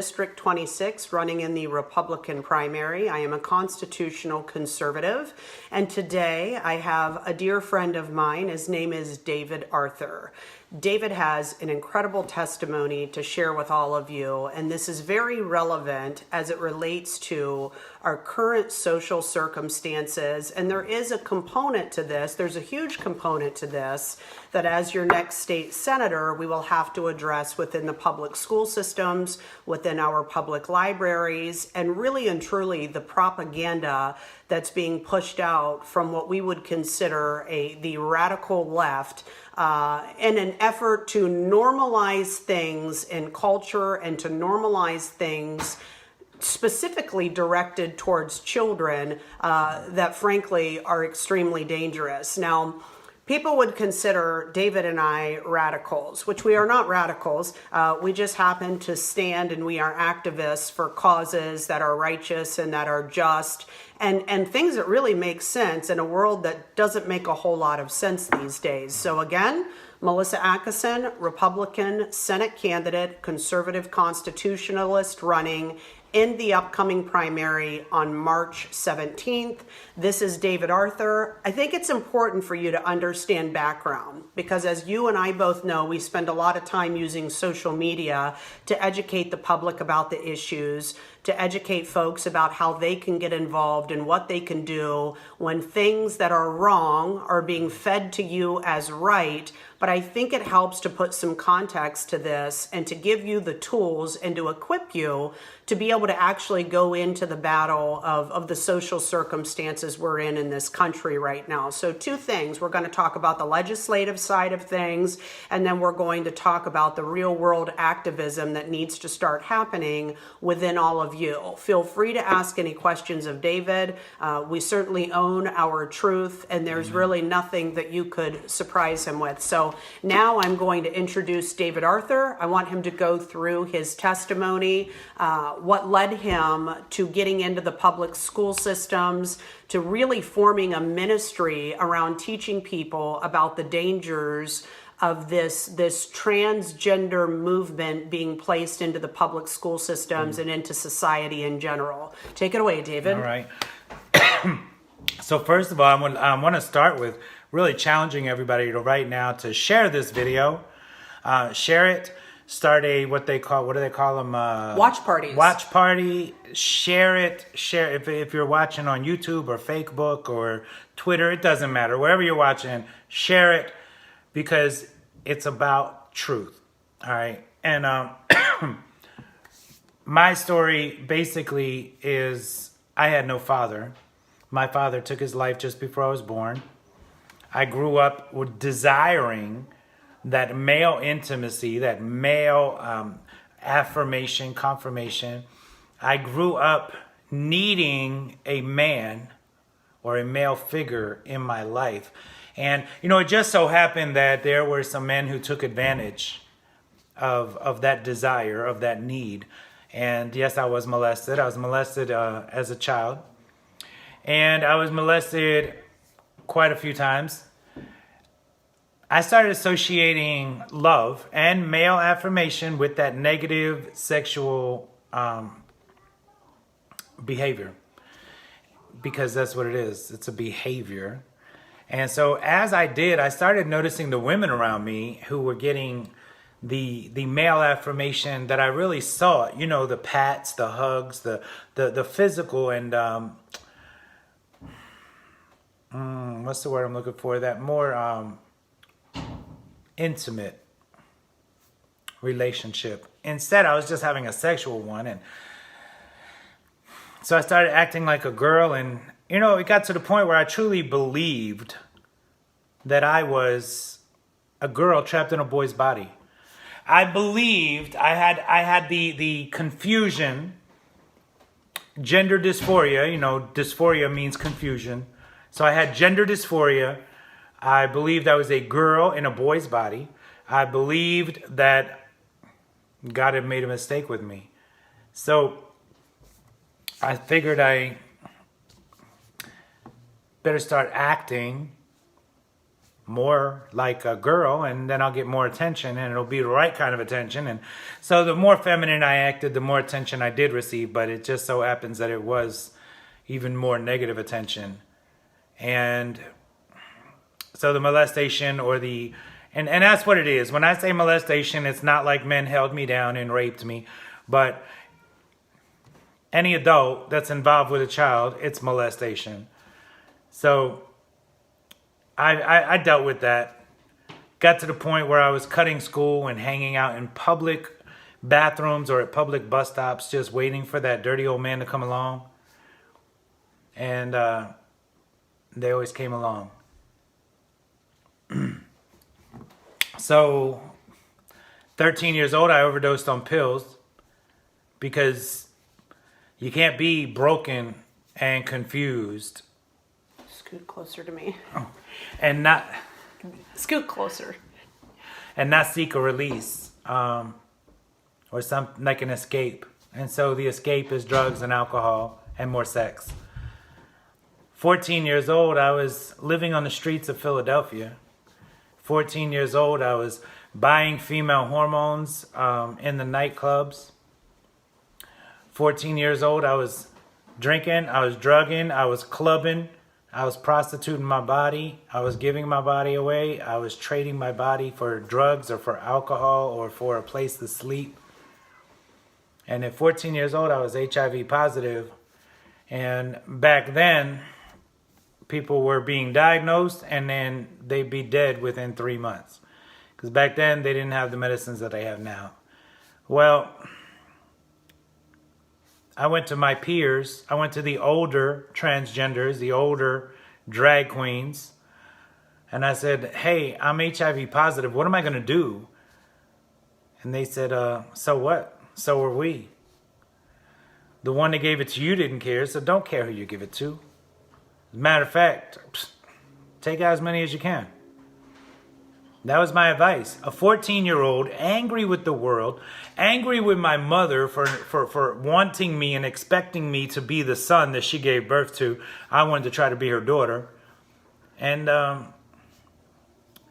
District 26, running in the Republican primary. I am a constitutional conservative, and today I have a dear friend of mine. His name is David Arthur. David has an incredible testimony to share with all of you, and this is very relevant as it relates to our current social circumstances. And there is a component to this, there's a huge component to this, that as your next state senator, we will have to address within the public school systems, within our public libraries, and really and truly the propaganda that's being pushed out from what we would consider the radical left in an effort to normalize things in culture and to normalize things specifically directed towards children that frankly are extremely dangerous. Now, people would consider David and I radicals, which we are not radicals. We just happen to stand and we are activists for causes that are righteous and that are just and things that really make sense in a world that doesn't make a whole lot of sense these days. So again, Melissa Ackison, Republican Senate candidate, conservative constitutionalist running in the upcoming primary on March 17th. This is David Arthur. I think it's important for you to understand background because as you and I both know, we spend a lot of time using social media to educate the public about the issues, to educate folks about how they can get involved and what they can do when things that are wrong are being fed to you as right. But I think it helps to put some context to this and to give you the tools and to equip you to be able to actually go into the battle of the social circumstances we're in this country right now. So two things. We're going to talk about the legislative side of things, and then we're going to talk about the real world activism that needs to start happening within all of you. Feel free to ask any questions of David. We certainly own our truth, and there's really nothing that you could surprise him with. So now I'm going to introduce David Arthur. I want him to go through his testimony, what led him to getting into the public school systems, to really forming a ministry around teaching people about the dangers of this transgender movement being placed into the public school systems and into society in general. Take it away, David. All right. So first of all, I want to start with really challenging everybody to right now to share this video, share it, start what do they call them? Watch parties. Watch party, share it. If you're watching on YouTube or Facebook or Twitter, it doesn't matter. Wherever you're watching, share it because it's about truth. All right. And my story basically is I had no father. My father took his life just before I was born. I grew up with desiring that male intimacy, that male affirmation, confirmation. I grew up needing a man or a male figure in my life. And, it just so happened that there were some men who took advantage of that desire, of that need. And yes, I was molested. I was molested as a child. And I was molested quite a few times. I started associating love and male affirmation with that negative sexual behavior because that's what it is. It's a behavior. And so as I did, I started noticing the women around me who were getting the male affirmation that I really sought, the pats, the hugs, the physical and what's the word I'm looking for? That more intimate relationship. Instead, I was just having a sexual one. And so I started acting like a girl. And, it got to the point where I truly believed that I was a girl trapped in a boy's body. I believed I had the confusion, gender dysphoria. Dysphoria means confusion. So I had gender dysphoria. I believed I was a girl in a boy's body. I believed that God had made a mistake with me. So I figured I better start acting more like a girl, and then I'll get more attention, and it'll be the right kind of attention. And so the more feminine I acted, the more attention I did receive, but it just so happens that it was even more negative attention. And so the molestation or the, and that's what it is. When I say molestation, it's not like men held me down and raped me, but any adult that's involved with a child, it's molestation. So I dealt with that. Got to the point where I was cutting school and hanging out in public bathrooms or at public bus stops, just waiting for that dirty old man to come along. And they always came along. So, 13 years old, I overdosed on pills because you can't be broken and confused. Scoot closer to me. And not... Scoot closer. And not seek a release or something like an escape. And so the escape is drugs and alcohol and more sex. 14 years old, I was living on the streets of Philadelphia. 14 years old, I was buying female hormones in the nightclubs. 14 years old, I was drinking, I was drugging, I was clubbing, I was prostituting my body, I was giving my body away, I was trading my body for drugs or for alcohol or for a place to sleep. And at 14 years old, I was HIV positive. And back then, people were being diagnosed and then they'd be dead within 3 months. Because back then, they didn't have the medicines that they have now. Well, I went to my peers. I went to the older transgenders, the older drag queens. And I said, hey, I'm HIV positive. What am I going to do? And they said, so what? So are we. The one that gave it to you didn't care, so don't care who you give it to. As a matter of fact, take out as many as you can. That was my advice. A 14-year-old, angry with the world, angry with my mother for wanting me and expecting me to be the son that she gave birth to. I wanted to try to be her daughter. And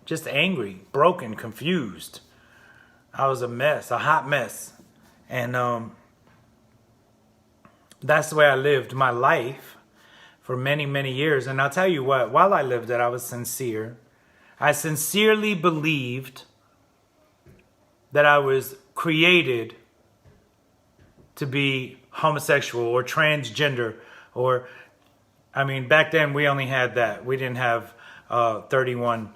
just angry, broken, confused. I was a mess, a hot mess. And that's the way I lived my life for many, many years. And I'll tell you what, while I lived it, I was sincere. I sincerely believed that I was created to be homosexual or transgender or, I mean, back then we only had that. We didn't have 31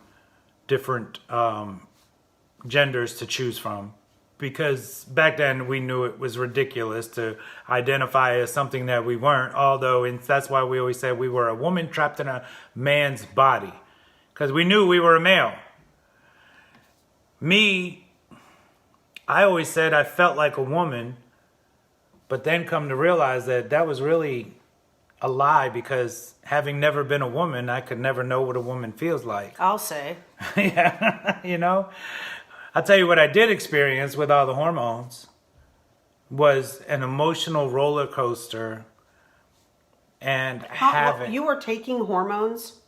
different genders to choose from. Because back then we knew it was ridiculous to identify as something that we weren't. Although, and that's why we always said we were a woman trapped in a man's body. Because we knew we were a male. Me, I always said I felt like a woman. But then come to realize that that was really a lie. Because having never been a woman, I could never know what a woman feels like. I'll say. Yeah, you know. I'll tell you what I did experience with all the hormones was an emotional roller coaster and You were taking hormones?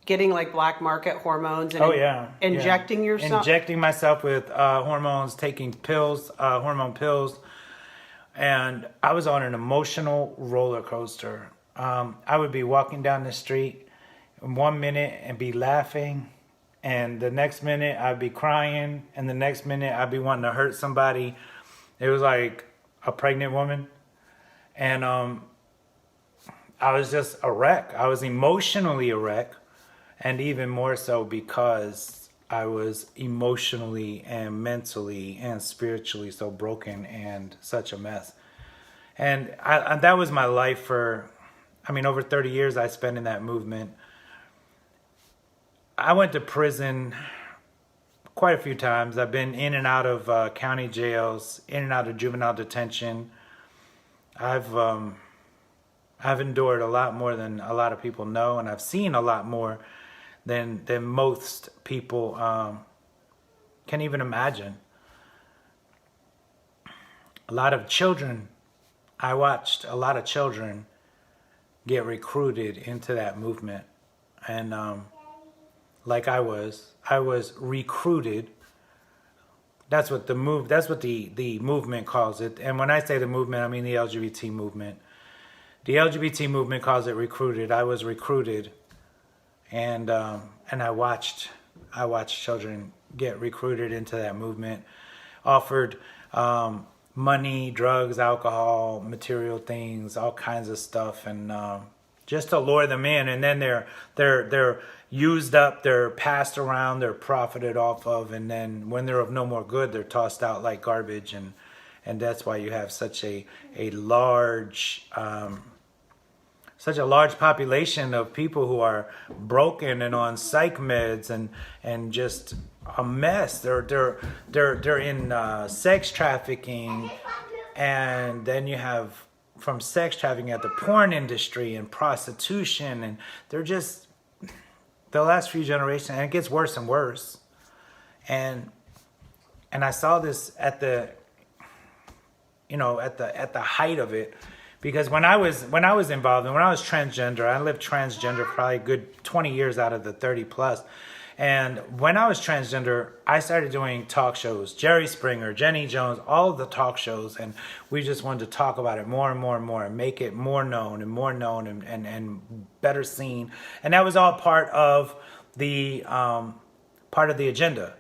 Getting like black market hormones and injecting yourself? Injecting myself with hormones, taking pills, hormone pills. And I was on an emotional roller coaster. I would be walking down the street in 1 minute and be laughing. And the next minute I'd be crying. And the next minute I'd be wanting to hurt somebody. It was like a pregnant woman. And I was just a wreck. I was emotionally a wreck. And even more so because I was emotionally and mentally and spiritually so broken and such a mess. And that was my life for, over 30 years I spent in that movement. I went to prison quite a few times. I've been in and out of county jails, in and out of juvenile detention. I've endured a lot more than a lot of people know, and I've seen a lot more than most people can even imagine. A lot of children, I watched a lot of children get recruited into that movement. And like I was recruited. That's what the movement calls it. And when I say the movement, I mean the LGBT movement. The LGBT movement calls it recruited. I was recruited, and I watched children get recruited into that movement, offered money, drugs, alcohol, material things, all kinds of stuff, and just to lure them in. And then they're used up, they're passed around, they're profited off of, and then when they're of no more good, they're tossed out like garbage. And that's why you have such a large population of people who are broken and on psych meds and just a mess. They're in sex trafficking, and then you have from sex trafficking at the porn industry and prostitution, and they're just the last few generations, and it gets worse and worse. And I saw this at the height of it, because when I was involved and when I was transgender, I lived transgender probably a good 20 years out of the 30 plus. And when I was transgender, I started doing talk shows, Jerry Springer, Jenny Jones, all of the talk shows. And we just wanted to talk about it more and more and more and make it more known and better seen. And that was all part of the agenda.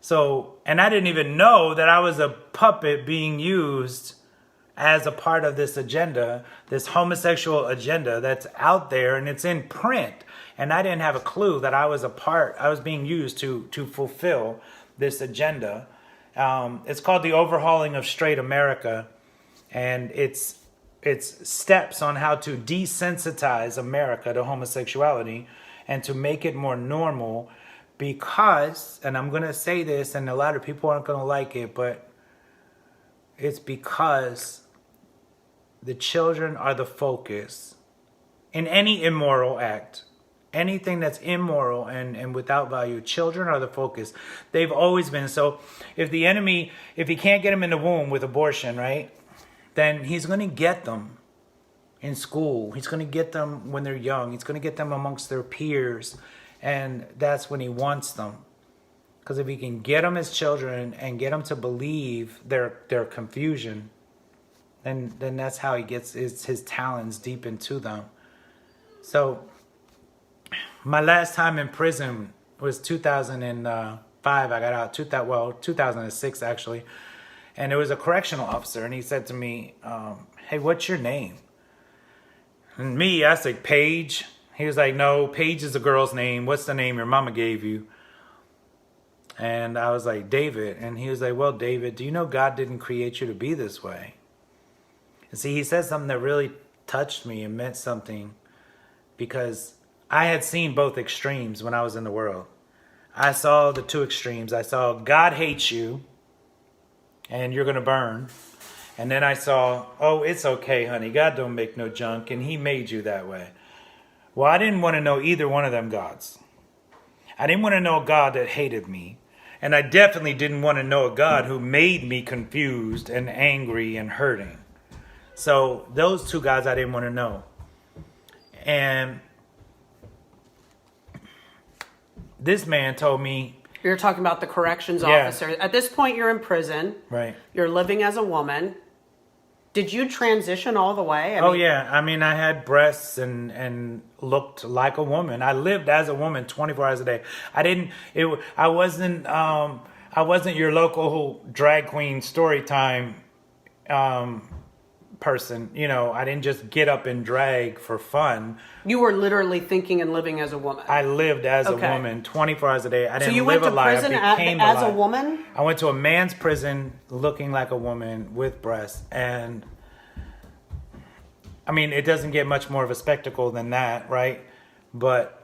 So, and I didn't even know that I was a puppet being used as a part of this agenda, this homosexual agenda that's out there, and it's in print. And I didn't have a clue that I was being used to fulfill this agenda. It's called the Overhauling of Straight America. And it's steps on how to desensitize America to homosexuality and to make it more normal, because, and I'm going to say this and a lot of people aren't going to like it, but it's because the children are the focus in any immoral act. Anything that's immoral and without value, children are the focus. They've always been. So if the enemy, if he can't get them in the womb with abortion, right, then he's going to get them in school. He's going to get them when they're young. He's going to get them amongst their peers. And that's when he wants them. Because if he can get them as children and get them to believe their confusion, then that's how he gets his talons deep into them. So my last time in prison was 2005. I got out 2006 actually, and it was a correctional officer, and he said to me, "Hey, what's your name?" And me, I said, "Paige." He was like, "No, Paige is a girl's name. What's the name your mama gave you?" And I was like, "David." And he was like, "Well, David, do you know God didn't create you to be this way?" And see, he said something that really touched me and meant something, because I had seen both extremes when I was in the world. I saw the two extremes. I saw God hates you and you're going to burn. And then I saw, oh, it's okay, honey. God don't make no junk, and he made you that way. Well, I didn't want to know either one of them gods. I didn't want to know a God that hated me. And I definitely didn't want to know a God who made me confused and angry and hurting. So those two gods I didn't want to know. And this man told me... You're talking about the corrections officer. At this point, you're in prison. Right. You're living as a woman. Did you transition all the way? I mean, I had breasts and looked like a woman. I lived as a woman 24 hours a day. I wasn't your local drag queen story time person. You know, I didn't just get up and drag for fun. You were literally thinking and living as a woman. I lived as a woman 24 hours a day. I didn't so you live went to a lie. prison I became as a a woman? I went to a man's prison looking like a woman with breasts. And I mean, it doesn't get much more of a spectacle than that, right? But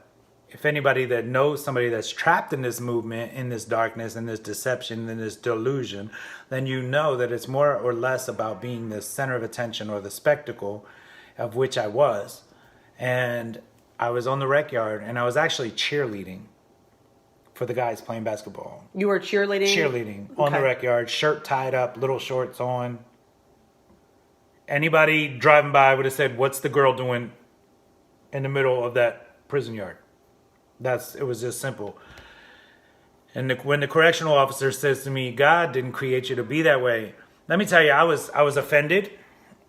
if anybody that knows somebody that's trapped in this movement, in this darkness, in this deception, in this delusion, then you know that it's more or less about being the center of attention or the spectacle, of which I was. And I was on the rec yard, and I was actually cheerleading for the guys playing basketball. You were cheerleading? Cheerleading on the rec yard, shirt tied up, little shorts on. Anybody driving by would have said, "What's the girl doing in the middle of that prison yard?" It was just simple. And when the correctional officer says to me, God didn't create you to be that way. Let me tell you, I was offended.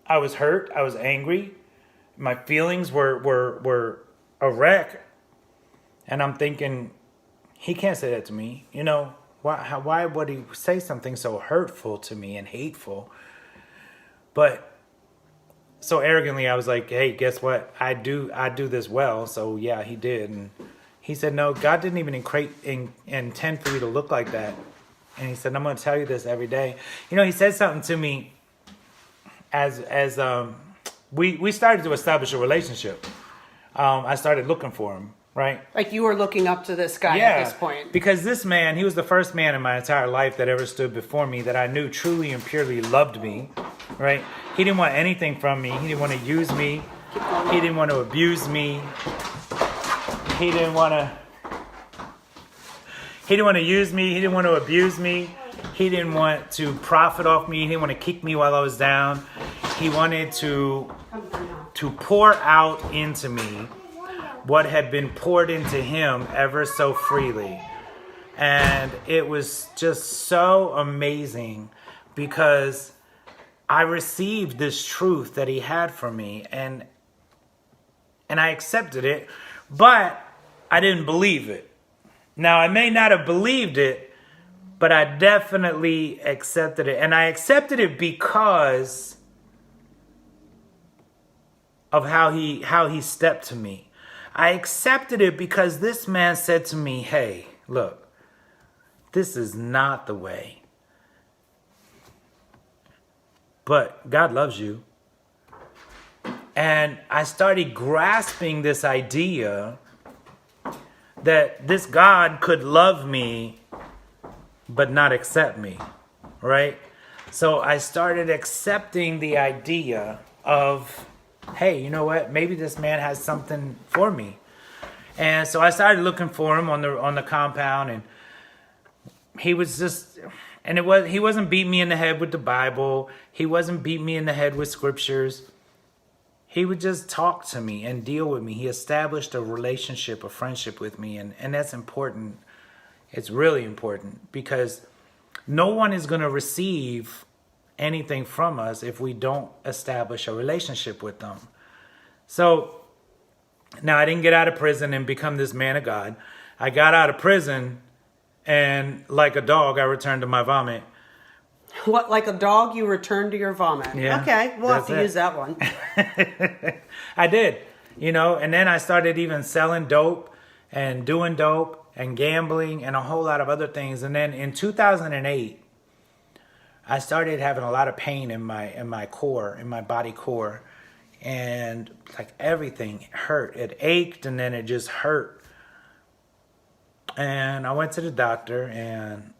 I was hurt. I was angry. My feelings were a wreck. And I'm thinking, he can't say that to me. You know, why would he say something so hurtful to me and hateful? But so arrogantly, I was like, hey, guess what? I do this well. So yeah, he did. And he said, no, God didn't even intend for you to look like that. And he said, I'm going to tell you this every day. You know, he said something to me as we started to establish a relationship. I started looking for him, right? Like you were looking up to this guy at this point. Because this man, he was the first man in my entire life that ever stood before me that I knew truly and purely loved me, right? He didn't want anything from me. He didn't want to use me. He didn't want to abuse me. He didn't want to use me. He didn't want to abuse me. He didn't want to profit off me. He didn't want to kick me while I was down. He wanted to pour out into me what had been poured into him ever so freely. And it was just so amazing because I received this truth that he had for me, and I accepted it, but I didn't believe it. Now, I may not have believed it, but I definitely accepted it. And I accepted it because of how he stepped to me. I accepted it because this man said to me, hey, look, this is not the way. But God loves you. And I started grasping this idea that this God could love me but not accept me, right? So I started accepting the idea of, hey, you know what? Maybe this man has something for me. And so I started looking for him on the compound, and he was just, and he wasn't beating me in the head with the Bible. He wasn't beating me in the head with scriptures. He would just talk to me and deal with me. He established a relationship, a friendship with me, and that's important. It's really important because no one is going to receive anything from us if we don't establish a relationship with them. So now I didn't get out of prison and become this man of God. I got out of prison, and like a dog, I returned to my vomit. What, like a dog, you return to your vomit? Yeah, okay, we'll have to use that one. I did, and then I started even selling dope and doing dope and gambling and a whole lot of other things. And then in 2008, I started having a lot of pain in my core, in my body core. And like everything hurt. It ached and then it just hurt. And I went to the doctor, and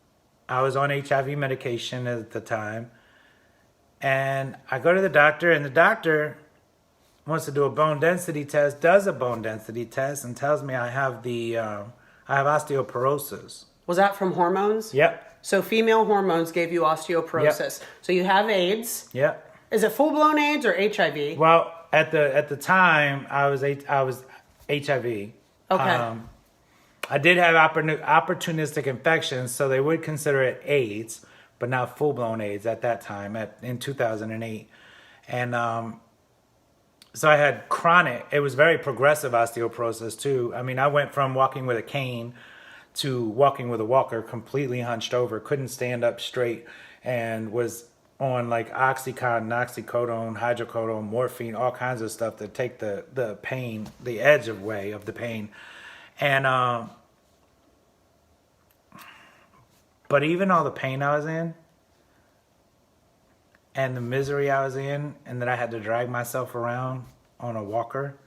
I was on HIV medication at the time. And I go to the doctor, and the doctor wants to do a bone density test, does a bone density test, and tells me I have osteoporosis. Was that from hormones? Yep. So female hormones gave you osteoporosis. Yep. So you have AIDS. Yep. Is it full-blown AIDS or HIV? Well, at the time, I was HIV. Okay. I did have opportunistic infections, so they would consider it AIDS, but not full-blown AIDS at that time, in 2008. And so I had chronic, it was very progressive osteoporosis too. I mean, I went from walking with a cane to walking with a walker, completely hunched over, couldn't stand up straight, and was on like Oxycontin, oxycodone, hydrocodone, morphine, all kinds of stuff to take the pain, the edge of the pain. And but even all the pain I was in and the misery I was in, and that I had to drag myself around on a walker,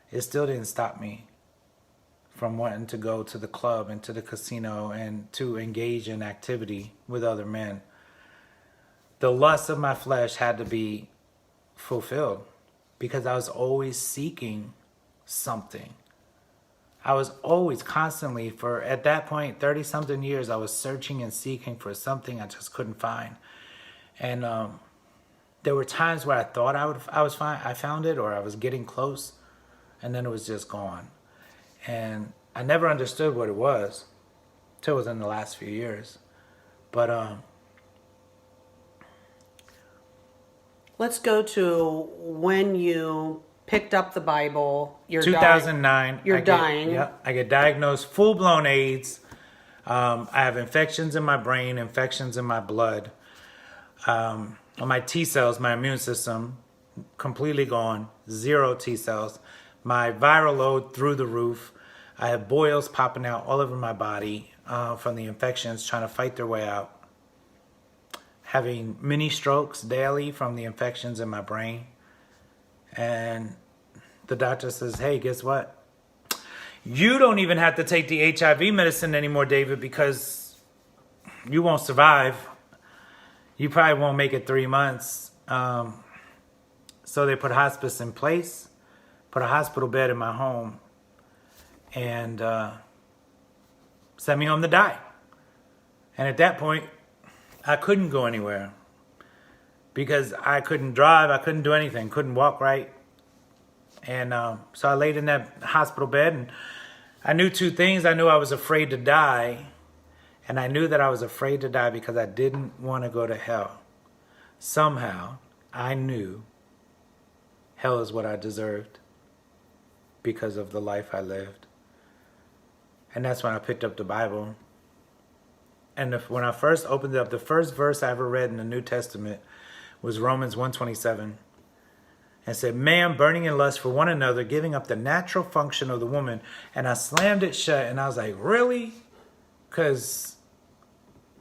it still didn't stop me from wanting to go to the club and to the casino and to engage in activity with other men. The lust of my flesh had to be fulfilled because I was always seeking something. I was always constantly, for at that point, 30-something years, I was searching and seeking for something I just couldn't find. And there were times where I thought I found it, or I was getting close, and then it was just gone. And I never understood what it was till within the last few years. But let's go to when you picked up the Bible. You're 2009. You're dying. Yeah, I get diagnosed full-blown AIDS. I have infections in my brain, infections in my blood. My T cells, my immune system, completely gone. 0 T cells. My viral load through the roof. I have boils popping out all over my body from the infections, trying to fight their way out. Having mini strokes daily from the infections in my brain. And the doctor says, hey, guess what? You don't even have to take the HIV medicine anymore, David, because you won't survive. You probably won't make it 3 months. So they put hospice in place, put a hospital bed in my home, and sent me home to die. And at that point, I couldn't go anywhere because I couldn't drive, I couldn't do anything, couldn't walk right. And so I laid in that hospital bed, and I knew 2 things. I knew I was afraid to die, and I knew that I was afraid to die because I didn't want to go to hell. Somehow, I knew hell is what I deserved because of the life I lived. And that's when I picked up the Bible. And when I first opened it up, the first verse I ever read in the New Testament was Romans 1:27. And said, man burning in lust for one another, giving up the natural function of the woman. And I slammed it shut, and I was like, really? Because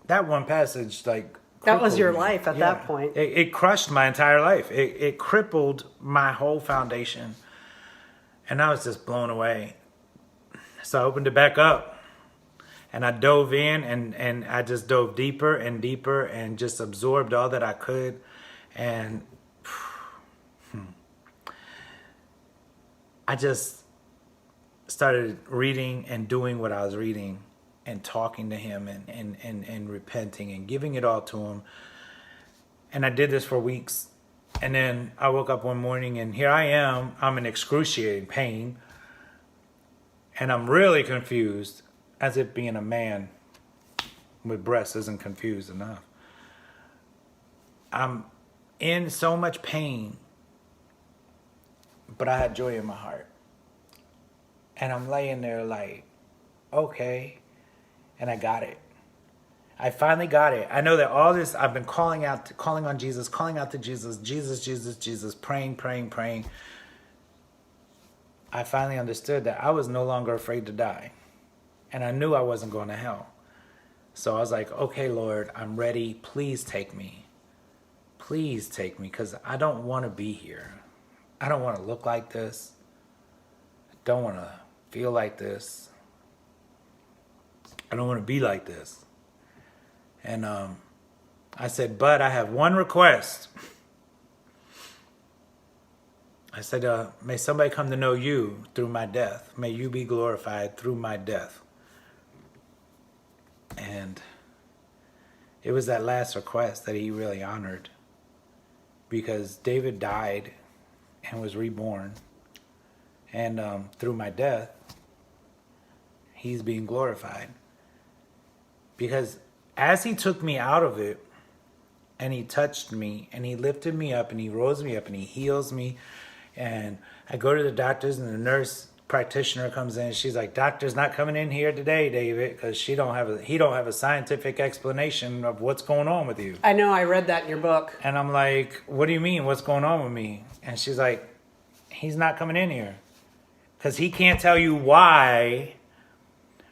that one passage, like, that was your me. life at that point. It crushed my entire life. It crippled my whole foundation. And I was just blown away. So I opened it back up, and I dove in, and I just dove deeper and deeper and just absorbed all that I could. And I just started reading and doing what I was reading and talking to him and repenting and giving it all to him. And I did this for weeks. And then I woke up one morning and here I am. I'm in excruciating pain. And I'm really confused, as if being a man with breasts isn't confused enough. I'm in so much pain, but I had joy in my heart. And I'm laying there like, okay. And I got it. I finally got it. I know that all this, I've been calling on Jesus, calling out to Jesus, Jesus, praying. I finally understood that I was no longer afraid to die. And I knew I wasn't going to hell. So I was like, okay, Lord, I'm ready. Please take me. Please take me, because I don't want to be here. I don't want to look like this. I don't want to feel like this. I don't want to be like this. And I said, but I have one request. I said, may somebody come to know you through my death. May you be glorified through my death. And it was that last request that he really honored, because David died and was reborn. And through my death, he's being glorified. Because as he took me out of it, and he touched me, and he lifted me up, and he rose me up, and he heals me, and I go to the doctors, and the nurse practitioner comes in, and she's like, doctor's not coming in here today, David, because he don't have a scientific explanation of what's going on with you. I know, I read that in your book. And I'm like, what do you mean, what's going on with me? And she's like, he's not coming in here because he can't tell you why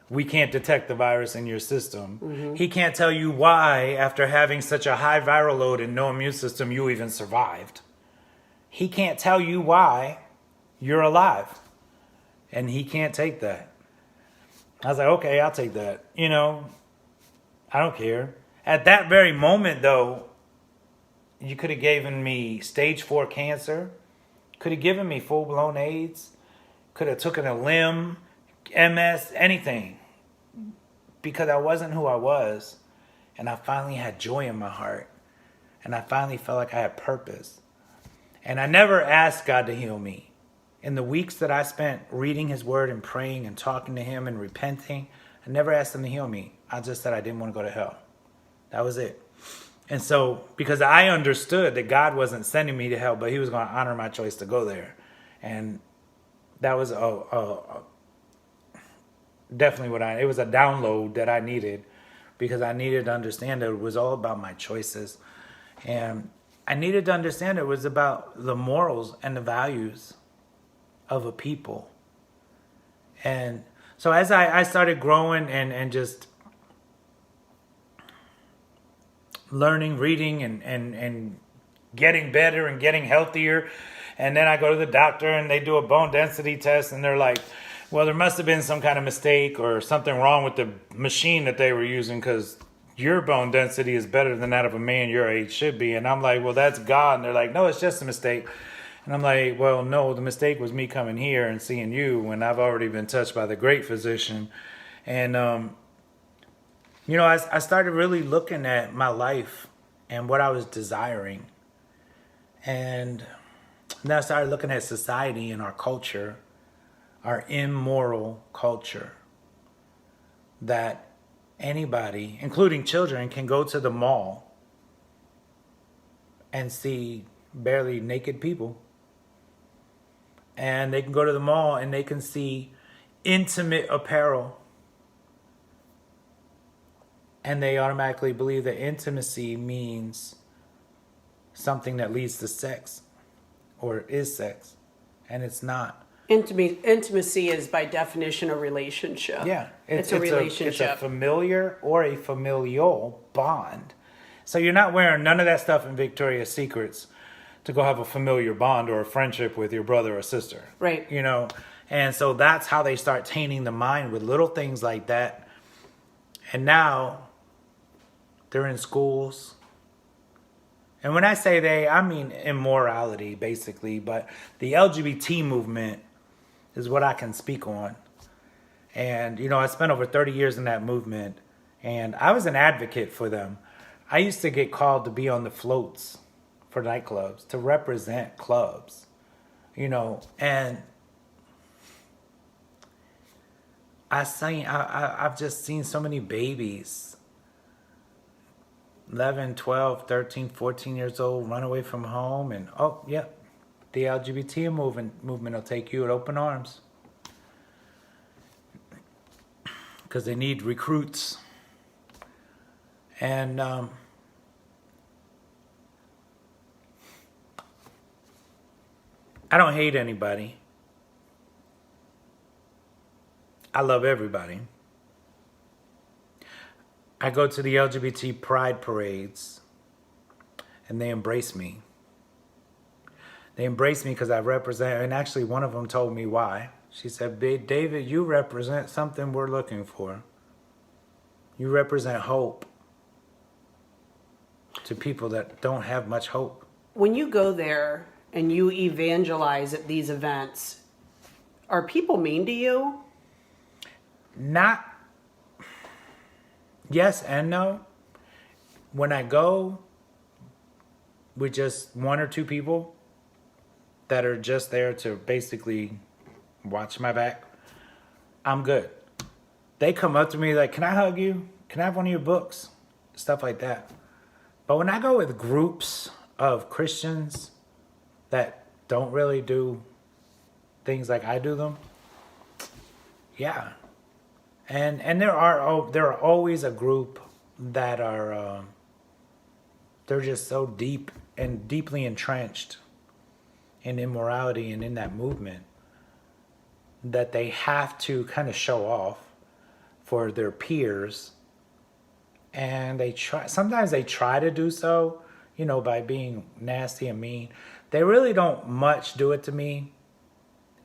we can't detect the virus in your system. Mm-hmm. He can't tell you why, after having such a high viral load and no immune system, you even survived. He can't tell you why you're alive. And he can't take that. I was like, okay, I'll take that. You know, I don't care. At that very moment, though, you could have given me stage 4 cancer, could have given me full-blown AIDS, could have taken a limb, MS, anything. Because I wasn't who I was. And I finally had joy in my heart. And I finally felt like I had purpose. And I never asked God to heal me. in the weeks that I spent reading his word and praying and talking to him and repenting, I never asked him to heal me. I just said I didn't want to go to hell. That was it. And so, because I understood that God wasn't sending me to hell, but he was going to honor my choice to go there. And that was definitely it was a download that I needed, because I needed to understand that it was all about my choices. And I needed to understand it was about the morals and the values of a people. And so as I started growing and just learning, reading, and getting better and getting healthier, and then I go to the doctor and they do a bone density test and they're like, well, there must have been some kind of mistake or something wrong with the machine that they were using, because your bone density is better than that of a man your age should be. And I'm like, well, that's God. And they're like, no, it's just a mistake. And I'm like, well, no, the mistake was me coming here and seeing you when I've already been touched by the great physician. And, I started really looking at my life and what I was desiring. And then I started looking at society and our culture, our immoral culture, that anybody, including children, can go to the mall and see barely naked people. And they can go to the mall and they can see intimate apparel. And they automatically believe that intimacy means something that leads to sex or is sex. And it's not. Intimacy is by definition a relationship. Yeah. It's a relationship. It's a familiar or a familial bond. So you're not wearing none of that stuff in Victoria's Secrets to go have a familiar bond or a friendship with your brother or sister. Right. And so that's how they start tainting the mind with little things like that. And now they're in schools. And when I say they, I mean immorality, basically. But the LGBT movement is what I can speak on. And, I spent over 30 years in that movement. And I was an advocate for them. I used to get called to be on the floats for nightclubs, to represent clubs, and I've just seen so many babies, 11, 12, 13, 14 years old, run away from home, and the LGBT movement will take you with open arms, because they need recruits. And I don't hate anybody. I love everybody. I go to the LGBT pride parades and they embrace me. They embrace me because I represent, and actually one of them told me why. She said, David, you represent something we're looking for. You represent hope to people that don't have much hope. When you go there and you evangelize at these events, are people mean to you? Not. Yes and no. When I go with just one or two people that are just there to basically watch my back, I'm good. They come up to me like, can I hug you? Can I have one of your books? Stuff like that. But when I go with groups of Christians that don't really do things like I do them, yeah. And there are always a group that are they're just so deep and deeply entrenched in immorality and in that movement that they have to kind of show off for their peers. And sometimes they try to do so, by being nasty and mean. They really don't much do it to me.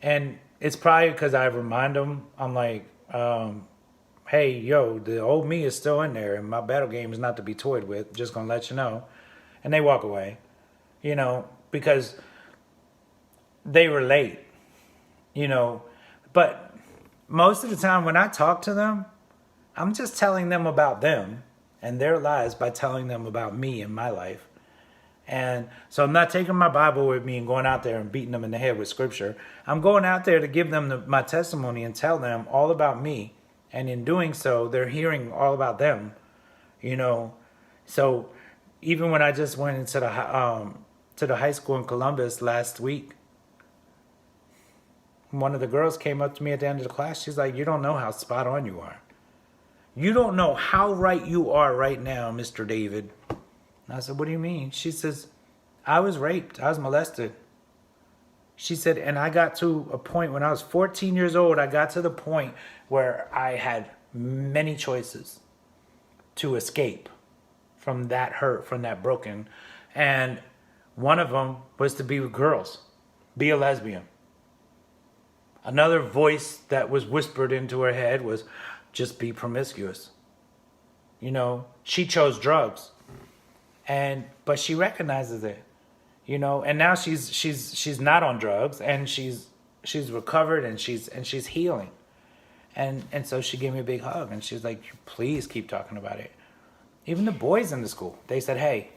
And it's probably because I remind them, I'm like, hey, the old me is still in there and my battle game is not to be toyed with. Just gonna let you know. And they walk away, because they relate, But most of the time when I talk to them, I'm just telling them about them and their lives by telling them about me and my life. And so I'm not taking my Bible with me and going out there and beating them in the head with scripture. I'm going out there to give them my testimony and tell them all about me. And in doing so, they're hearing all about them, you know. So even when I just went into the high school in Columbus last week, one of the girls came up to me at the end of the class. She's like, "You don't know how spot on you are. You don't know how right you are right now, Mr. David." And I said, "What do you mean?" She says, "I was raped. I was molested." She said, and I got to a point when I was 14 years old, I got to the point where I had many choices to escape from that hurt, from that broken. And one of them was to be with girls, be a lesbian. Another voice that was whispered into her head was just be promiscuous. You know, she chose drugs, but she recognizes it, you know, and now she's not on drugs, and she's recovered, and she's healing. And so she gave me a big hug, and she was like, "Please keep talking about it." Even the boys in the school, they said, "Hey,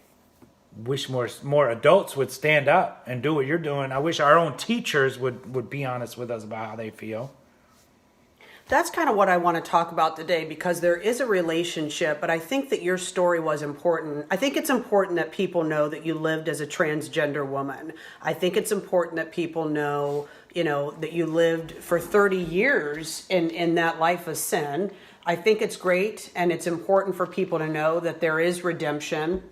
wish more adults would stand up and do what you're doing. I wish our own teachers would be honest with us about how they feel." That's kind of what I want to talk about today, because there is a relationship, but I think that your story was important. I think it's important that people know that you lived as a transgender woman. I think it's important that people know, you know, that you lived for 30 years in that life of sin. I think it's great, and it's important for people to know that there is redemption.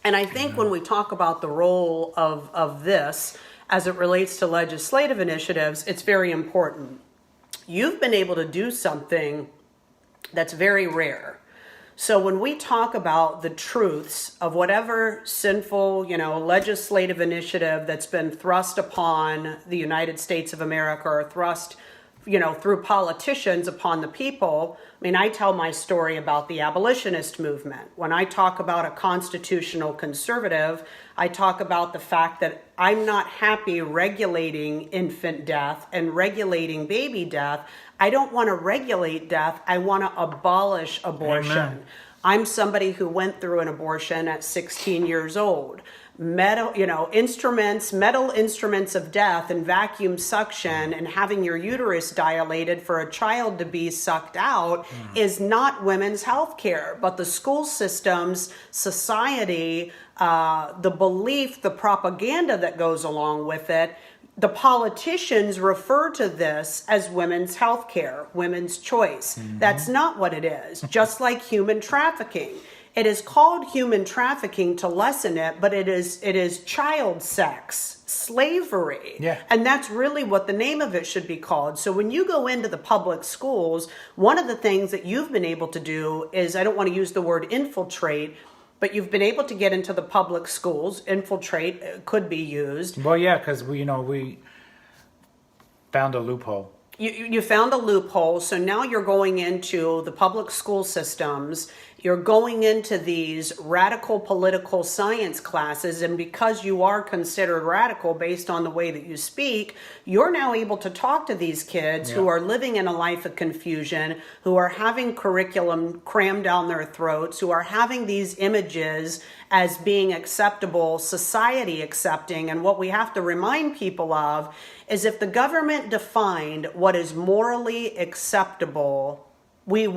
And I think when we talk about the role of this as it relates to legislative initiatives, it's very important. You've been able to do something that's very rare. So when we talk about the truths of whatever sinful, you know, legislative initiative that's been thrust upon the United States of America, or thrust, you know, through politicians upon the people. I mean, I tell my story about the abolitionist movement. When I talk about a constitutional conservative, I talk about the fact that I'm not happy regulating infant death and regulating baby death. I don't want to regulate death. I want to abolish abortion. Amen. I'm somebody who went through an abortion at 16 years old. Metal instruments of death and vacuum suction and having your uterus dilated for a child to be sucked out is not women's health care. But the school systems, society, the belief, the propaganda that goes along with it, the politicians refer to this as women's health care, women's choice. That's not what it is. Just like human trafficking. It is called human trafficking to lessen it, but it is child sex, slavery. Yeah. And that's really what the name of it should be called. So when you go into the public schools, one of the things that you've been able to do is, I don't want to use the word infiltrate, but you've been able to get into the public schools. Infiltrate could be used. Well, yeah, because we found a loophole. You found a loophole, so now you're going into the public school systems. You're going into these radical political science classes, and because you are considered radical based on the way that you speak, you're now able to talk to these kids who are living in a life of confusion, who are having curriculum crammed down their throats, who are having these images as being acceptable, society accepting. And what we have to remind people of is, if the government defined what is morally acceptable, they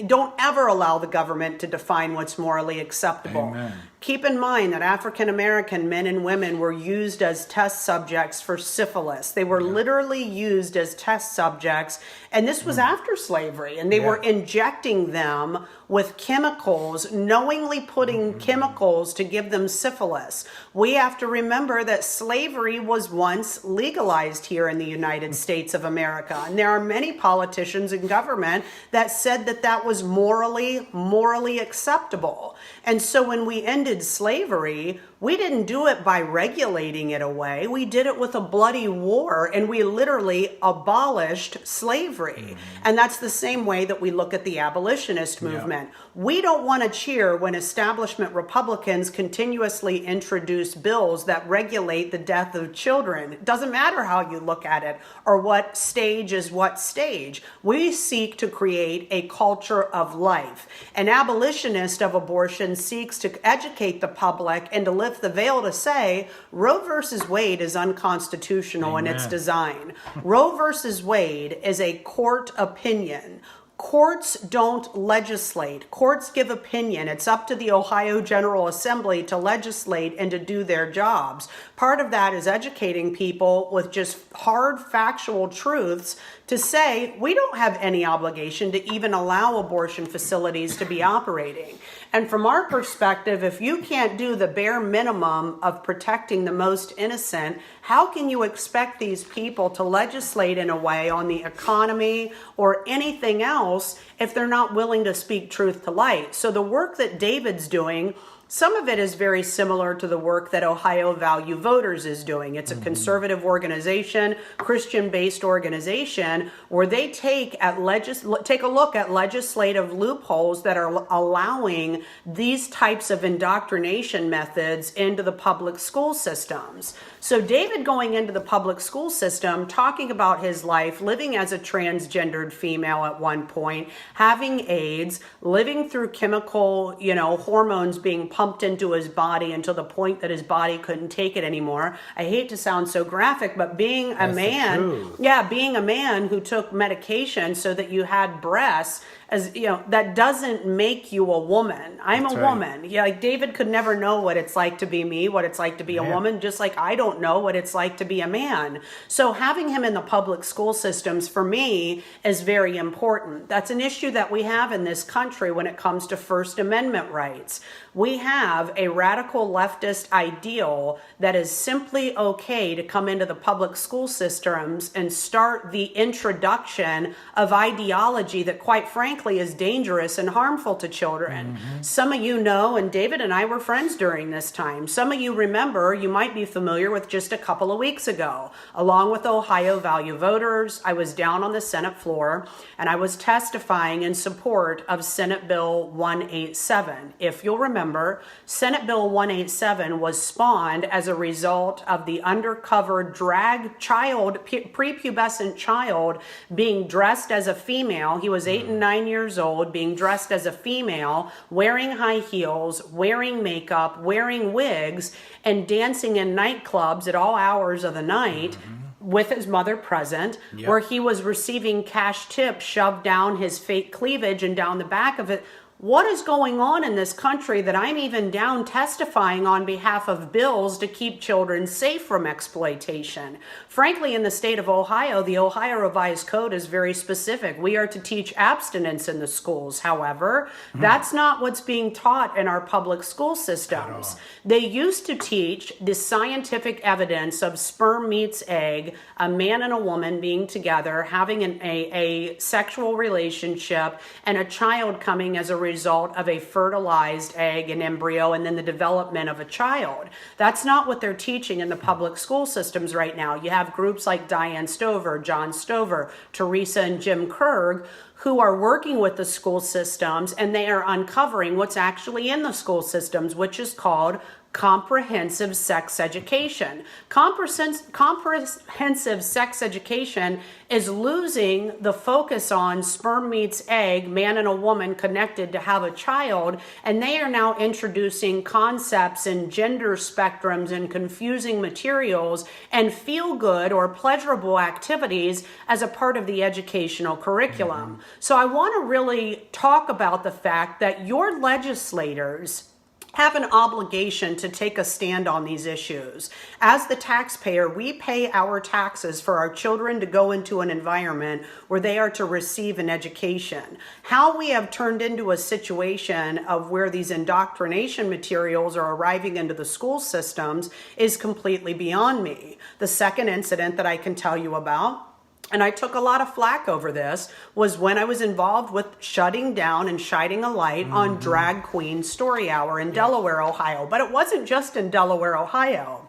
don't ever allow the government to define what's morally acceptable. Amen. Keep in mind that African American men and women were used as test subjects for syphilis. They were literally used as test subjects, and this was after slavery, and they were injecting them with chemicals, knowingly putting chemicals to give them syphilis. We have to remember that slavery was once legalized here in the United States of America, and there are many politicians in government that said that that was morally acceptable. And so when we ended slavery, we didn't do it by regulating it away. We did it with a bloody war, and we literally abolished slavery. And that's the same way that we look at the abolitionist movement. We don't want to cheer when establishment Republicans continuously introduce bills that regulate the death of children. It doesn't matter how you look at it or what stage is what stage. We seek to create a culture of life. An abolitionist of abortion seeks to educate educate the public and to lift the veil to say Roe versus Wade is unconstitutional in its design. Roe versus Wade is a court opinion. Courts don't legislate. Courts give opinion. It's up to the Ohio General Assembly to legislate and to do their jobs. Part of that is educating people with just hard factual truths to say we don't have any obligation to even allow abortion facilities to be operating. And from our perspective, if you can't do the bare minimum of protecting the most innocent, how can you expect these people to legislate in a way on the economy or anything else if they're not willing to speak truth to light? So the work that David's doing, some of it is very similar to the work that Ohio Value Voters is doing. It's a conservative organization, Christian-based organization, where they take a look at legislative loopholes that are allowing these types of indoctrination methods into the public school systems. So David going into the public school system, talking about his life, living as a transgendered female at one point, having AIDS, living through chemical, hormones being pumped into his body until the point that his body couldn't take it anymore. I hate to sound so graphic, but being a man who took medication so that you had breasts, that doesn't make you a woman. I'm a woman. Yeah, like David could never know what it's like to be me, what it's like to be a woman, just like I don't know what it's like to be a man. So having him in the public school systems for me is very important. That's an issue that we have in this country when it comes to First Amendment rights. We have a radical leftist ideal that is simply okay to come into the public school systems and start the introduction of ideology that, quite frankly, is dangerous and harmful to children. Some of you know, and David and I were friends during this time. Some of you remember, you might be familiar with just a couple of weeks ago, along with Ohio Value Voters, I was down on the Senate floor and I was testifying in support of Senate Bill 187. If you'll remember, Senate Bill 187 was spawned as a result of the undercover drag child, prepubescent child, being dressed as a female. He was 8 and 9 years old, being dressed as a female, wearing high heels, wearing makeup, wearing wigs, and dancing in nightclubs at all hours of the night. With his mother present, where he was receiving cash tips shoved down his fake cleavage and down the back of it. What is going on in this country that I'm even down testifying on behalf of bills to keep children safe from exploitation? Frankly, in the state of Ohio, the Ohio Revised Code is very specific. We are to teach abstinence in the schools. However, that's not what's being taught in our public school systems. They used to teach the scientific evidence of sperm meets egg, a man and a woman being together, having a sexual relationship, and a child coming as a result of a fertilized egg and embryo and then the development of a child. That's not what they're teaching in the public school systems right now. You have groups like Diane Stover, John Stover, Teresa and Jim Kerg, who are working with the school systems, and they are uncovering what's actually in the school systems, which is called comprehensive sex education. Comprehensive sex education is losing the focus on sperm meets egg, man and a woman connected to have a child, and they are now introducing concepts and gender spectrums and confusing materials and feel-good or pleasurable activities as a part of the educational curriculum. So I want to really talk about the fact that your legislators have an obligation to take a stand on these issues. As the taxpayer, we pay our taxes for our children to go into an environment where they are to receive an education. How we have turned into a situation of where these indoctrination materials are arriving into the school systems is completely beyond me. The second incident that I can tell you about, and I took a lot of flack over this, was when I was involved with shutting down and shining a light on Drag Queen Story Hour in Delaware, Ohio. But it wasn't just in Delaware, Ohio.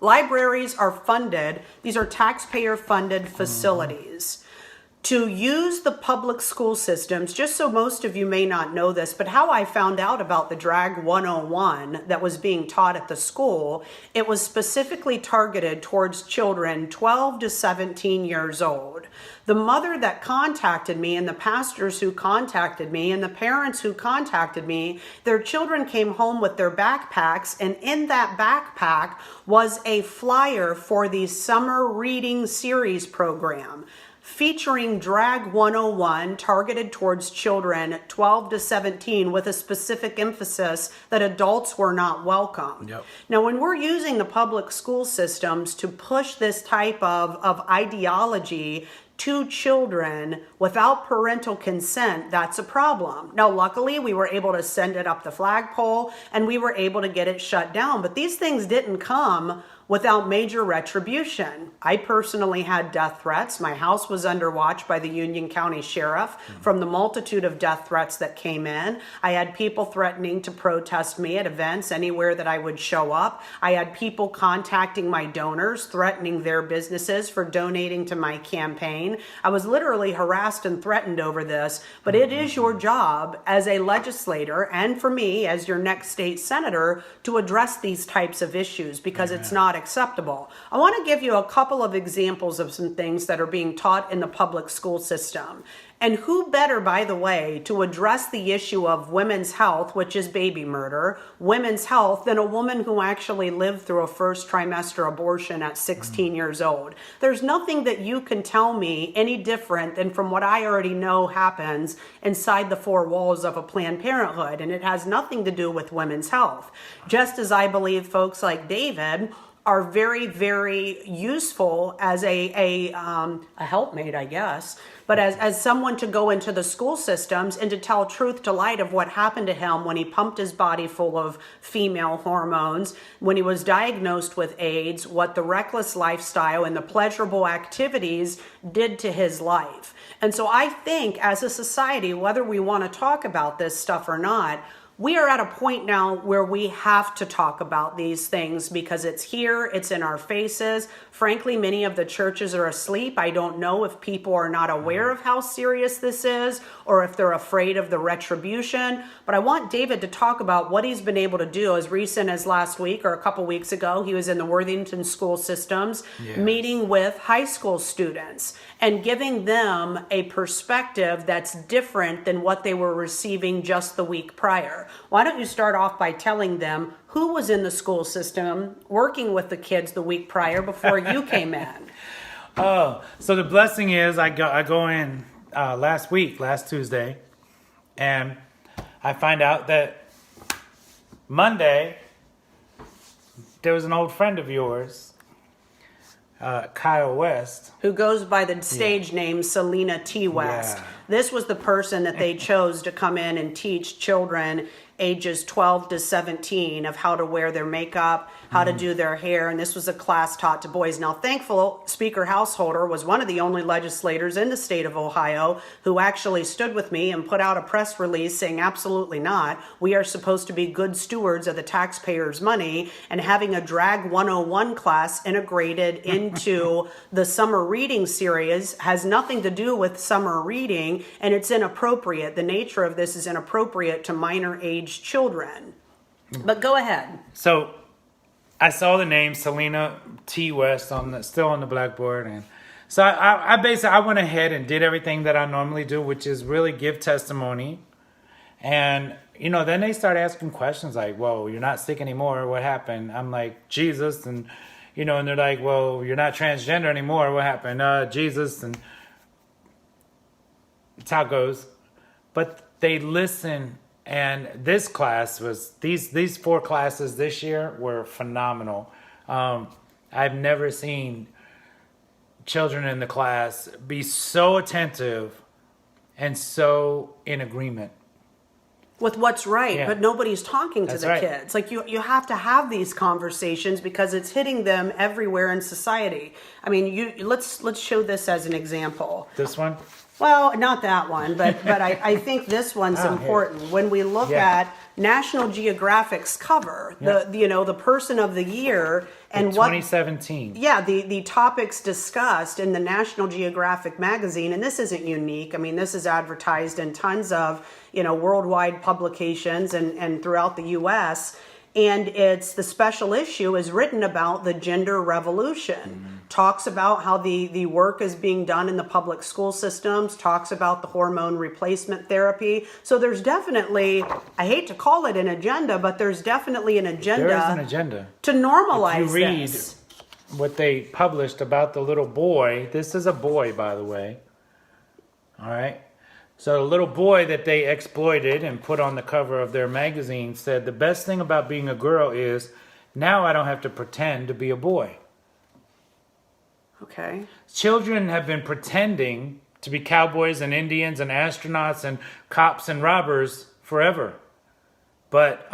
Libraries are funded. These are taxpayer-funded facilities. to use the public school systems, just so most of you may not know this, but how I found out about the Drag 101 that was being taught at the school, it was specifically targeted towards children 12 to 17 years old. The mother that contacted me and the pastors who contacted me and the parents who contacted me, their children came home with their backpacks, and in that backpack was a flyer for the summer reading series program featuring Drag 101 targeted towards children 12 to 17 with a specific emphasis that adults were not welcome. Yep. Now, when we're using the public school systems to push this type of ideology to children without parental consent, that's a problem. Now, luckily, we were able to send it up the flagpole and we were able to get it shut down. But these things didn't come without major retribution. I personally had death threats. My house was under watch by the Union County Sheriff from the multitude of death threats that came in. I had people threatening to protest me at events anywhere that I would show up. I had people contacting my donors, threatening their businesses for donating to my campaign. I was literally harassed and threatened over this, but it is your job as a legislator and for me as your next state senator to address these types of issues because it's not acceptable. I want to give you a couple of examples of some things that are being taught in the public school system. And who better, by the way, to address the issue of women's health, which is baby murder, women's health, than a woman who actually lived through a first trimester abortion at 16 years old. There's nothing that you can tell me any different than from what I already know happens inside the four walls of a Planned Parenthood, and it has nothing to do with women's health. Just as I believe folks like David are very, very useful as a helpmate, I guess, but as someone to go into the school systems and to tell truth to light of what happened to him when he pumped his body full of female hormones, when he was diagnosed with AIDS, what the reckless lifestyle and the pleasurable activities did to his life. And so I think as a society, whether we want to talk about this stuff or not, we are at a point now where we have to talk about these things because it's here, it's in our faces. Frankly, many of the churches are asleep. I don't know if people are not aware of how serious this is or if they're afraid of the retribution. But I want David to talk about what he's been able to do as recent as last week or a couple weeks ago. He was in the Worthington school systems meeting with high school students and giving them a perspective that's different than what they were receiving just the week prior. Why don't you start off by telling them who was in the school system working with the kids the week prior before you came in? Oh, so the blessing is I go in last Tuesday, and I find out that Monday there was an old friend of yours, Kyle West, who goes by the stage name Selena T. West. This was the person that they chose to come in and teach children ages 12 to 17 of how to wear their makeup, how to do their hair, and this was a class taught to boys. Now, thankful Speaker Householder was one of the only legislators in the state of Ohio who actually stood with me and put out a press release saying absolutely not. We are supposed to be good stewards of the taxpayers' money, and having a Drag 101 class integrated into the summer reading series has nothing to do with summer reading, and it's inappropriate. The nature of this is inappropriate to minor age children. But go ahead. So I saw the name Selena T. West still on the blackboard, and so I basically went ahead and did everything that I normally do, which is really give testimony. And then they start asking questions like, "Well, you're not sick anymore. What happened?" I'm like, "Jesus," and and they're like, "Well, you're not transgender anymore. What happened?" Jesus, and that's how it goes. But they listen. And this class was, these 4 classes this year were phenomenal. I've never seen children in the class be so attentive and so in agreement with what's right, but nobody's talking to the kids. Like you have to have these conversations because it's hitting them everywhere in society. I mean, let's show this as an example. This one? Well, not that one, but I think this one's important. When we look at National Geographic's cover, the person of the year and what 2017. the topics discussed in the National Geographic magazine, and this isn't unique. I mean, this is advertised in tons of worldwide publications and throughout the U.S. And it's the special issue is written about the gender revolution, talks about how the work is being done in the public school systems, talks about the hormone replacement therapy. So there's definitely, I hate to call it an agenda, but there's definitely an agenda. There is an agenda To normalize if you read this. what they published about the little boy. This is a boy, by the way. All right. So the little boy that they exploited and put on the cover of their magazine said, the best thing about being a girl is now I don't have to pretend to be a boy. Okay. Children have been pretending to be cowboys and Indians and astronauts and cops and robbers forever. But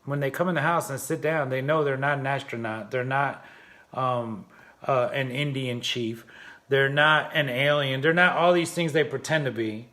when they come in the house and sit down, they know they're not an astronaut. They're not an Indian chief. They're not an alien. They're not all these things they pretend to be.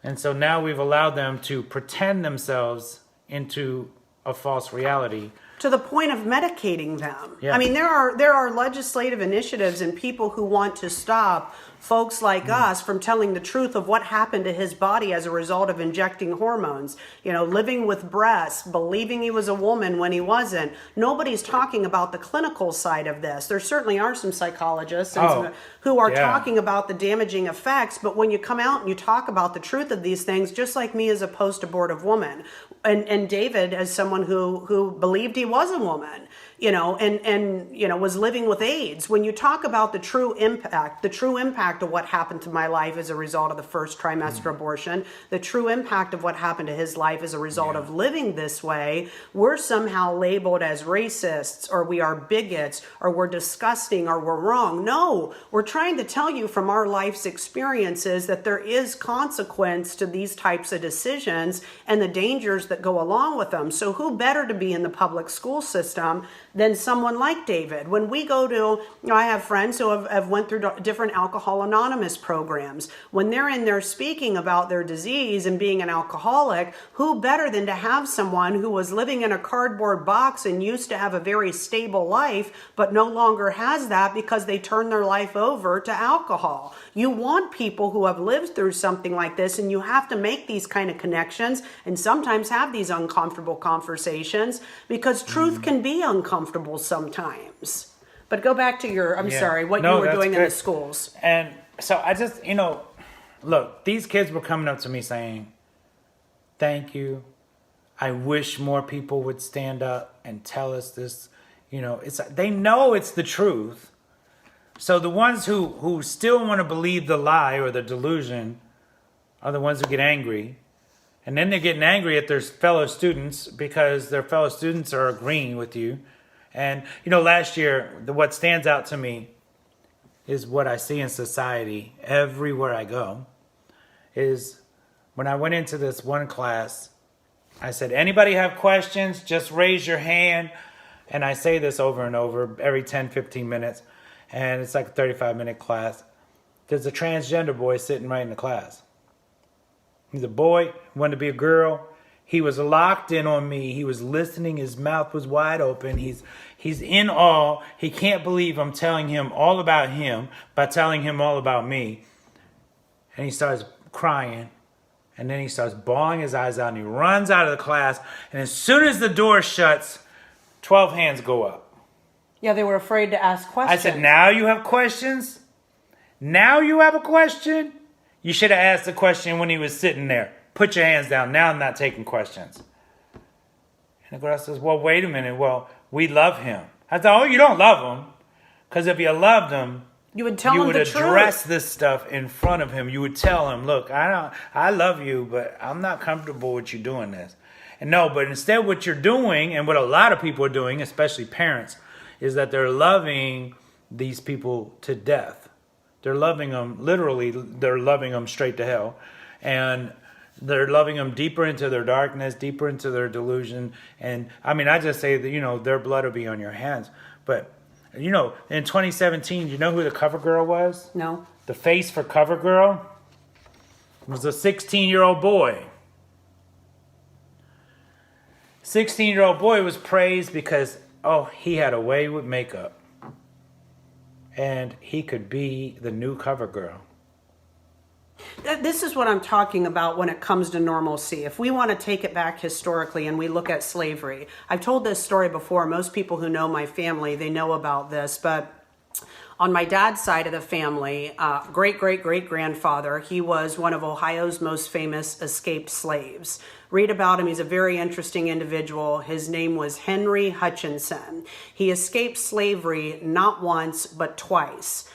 And so now we've allowed them to pretend themselves into a false reality. To the point of medicating them. Yeah. I mean, there are legislative initiatives and people who want to stop folks like us from telling the truth of what happened to his body as a result of injecting hormones. Living with breasts, believing he was a woman when he wasn't. Nobody's talking about the clinical side of this. There certainly are some psychologists who are talking about the damaging effects, but when you come out and you talk about the truth of these things, just like me as a post-abortive woman, and David as someone who believed he was a woman, and was living with AIDS. When you talk about the true impact of what happened to my life as a result of the first trimester abortion, the true impact of what happened to his life as a result of living this way, we're somehow labeled as racists, or we are bigots, or we're disgusting, or we're wrong. No, we're trying to tell you from our life's experiences that there is consequence to these types of decisions and the dangers that go along with them. So who better to be in the public school system than someone like David? When we go to, I have friends who have went through different Alcohol Anonymous programs. When they're in there speaking about their disease and being an alcoholic, who better than to have someone who was living in a cardboard box and used to have a very stable life, but no longer has that because they turned their life over to alcohol. You want people who have lived through something like this, and you have to make these kind of connections and sometimes have these uncomfortable conversations, because truth can be uncomfortable sometimes. But go back to your, what you were doing in the schools. And so I just, look, these kids were coming up to me saying, thank you. I wish more people would stand up and tell us this. They know it's the truth. So the ones who still want to believe the lie or the delusion are the ones who get angry. And then they're getting angry at their fellow students because their fellow students are agreeing with you. And, last year, what stands out to me is what I see in society everywhere I go, is when I went into this one class, I said, anybody have questions? Just raise your hand. And I say this over and over every 10, 15 minutes. And it's like a 35-minute class. There's a transgender boy sitting right in the class. He's a boy, wanted to be a girl. He was locked in on me. He was listening. His mouth was wide open. He's in awe. He can't believe I'm telling him all about him by telling him all about me. And he starts crying. And then he starts bawling his eyes out. And he runs out of the class. And as soon as the door shuts, 12 hands go up. Yeah, they were afraid to ask questions. I said, now you have questions? Now you have a question? You should have asked the question when he was sitting there. Put your hands down. Now I'm not taking questions. And the girl says, well, wait a minute. Well, we love him. I thought, oh, you don't love him. Because if you loved him, you would tell him the truth. You would address this stuff in front of him. You would tell him, look, I love you, but I'm not comfortable with you doing this. And no, but instead what you're doing, and what a lot of people are doing, especially parents, is that they're loving these people to death. They're loving them, literally, they're loving them straight to hell. And they're loving them deeper into their darkness, deeper into their delusion. And I just say that, their blood will be on your hands. But, in 2017, you know who the cover girl was? No. the face for CoverGirl was a 16-year-old boy. 16-year-old boy was praised because, he had a way with makeup. And he could be the new CoverGirl. This is what I'm talking about when it comes to normalcy. If we want to take it back historically and we look at slavery, I've told this story before. Most people who know my family, they know about this, but on my dad's side of the family, great-great-great-grandfather, he was one of Ohio's most famous escaped slaves. Read about him. He's a very interesting individual. His name was Henry Hutchinson. He escaped slavery not once, but twice.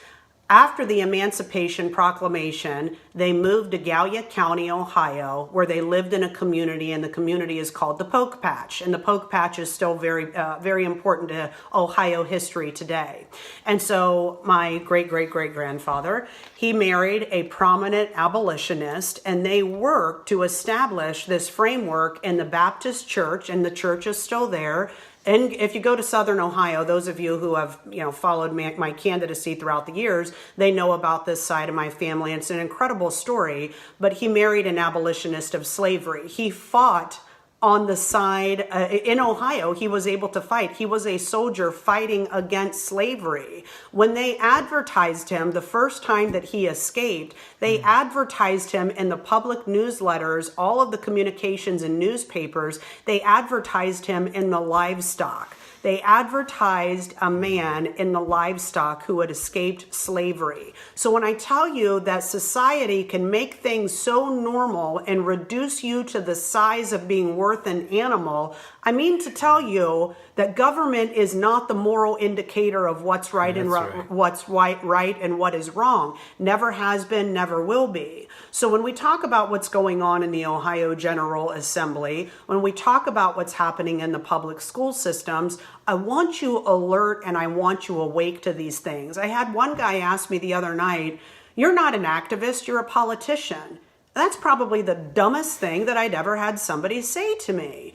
After the Emancipation Proclamation, they moved to Gallia County, Ohio, where they lived in a community, and the community is called the Poke Patch. And the Poke Patch is still very important to Ohio history today. And so my great-great-great-grandfather, he married a prominent abolitionist, and they worked to establish this framework in the Baptist church, and the church is still there. And if you go to Southern Ohio, those of you who have followed my candidacy throughout the years, they know about this side of my family. It's an incredible story, but he married an abolitionist of slavery. He fought on the side, in Ohio, he was able to fight. He was a soldier fighting against slavery. When they advertised him, the first time that he escaped, they advertised him in the public newsletters, all of the communications and newspapers. They advertised him in the livestock. They advertised a man in the livestock who had escaped slavery. So when I tell you that society can make things so normal and reduce you to the size of being worth an animal, I mean to tell you that government is not the moral indicator of what's right and what's right and what is wrong. Never has been, never will be. So when we talk about what's going on in the Ohio General Assembly, when we talk about what's happening in the public school systems, I want you alert and I want you awake to these things. I had one guy ask me the other night, "You're not an activist, you're a politician." That's probably the dumbest thing that I'd ever had somebody say to me.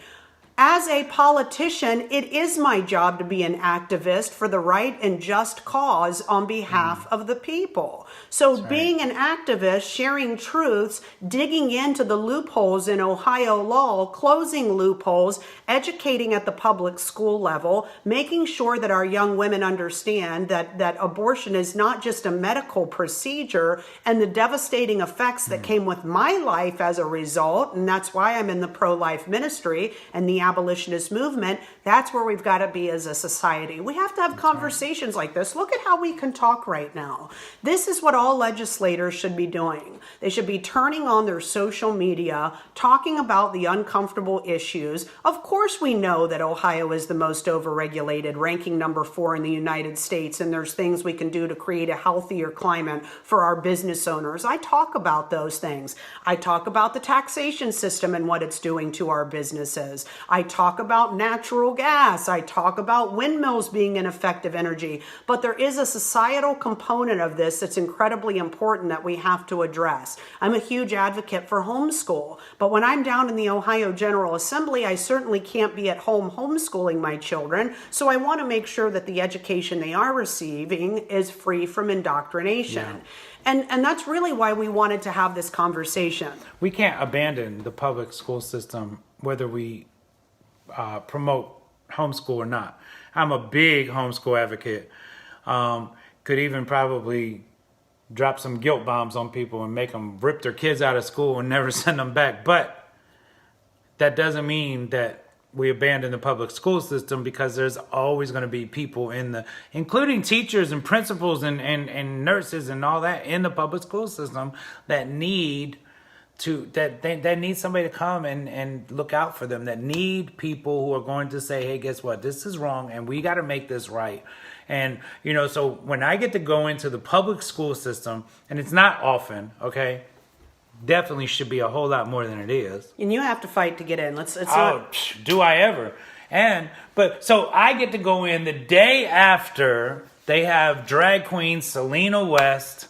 As a politician, it is my job to be an activist for the right and just cause on behalf of the people. So being an activist, sharing truths, digging into the loopholes in Ohio law, closing loopholes, educating at the public school level, making sure that our young women understand that abortion is not just a medical procedure, and the devastating effects that came with my life as a result, and that's why I'm in the pro-life ministry and the abolitionist movement. That's where we've got to be as a society. We have to have conversations like this. Look at how we can talk right now. This is what all legislators should be doing. They should be turning on their social media, talking about the uncomfortable issues. Of course, we know that Ohio is the most overregulated, ranking number 4 in the United States, and there's things we can do to create a healthier climate for our business owners. I talk about those things. I talk about the taxation system and what it's doing to our businesses. I talk about natural gas. I talk about windmills being an effective energy. But there is a societal component of this that's incredibly important that we have to address. I'm a huge advocate for homeschool. But when I'm down in the Ohio General Assembly, I certainly can't be at home homeschooling my children. So I want to make sure that the education they are receiving is free from indoctrination. Yeah. And that's really why we wanted to have this conversation. We can't abandon the public school system, whether we promote homeschool or not. I'm a big homeschool advocate. Could even probably drop some guilt bombs on people and make them rip their kids out of school and never send them back. But that doesn't mean that we abandon the public school system, because there's always going to be people including teachers and principals and nurses and all that in the public school system that need that need somebody to come and look out for them, that need people who are going to say, hey, guess what? This is wrong and we got to make this right. And, so when I get to go into the public school system, and it's not often, okay, definitely should be a whole lot more than it is. And you have to fight to get in. Do I ever? But so I get to go in the day after they have drag queen Selena West,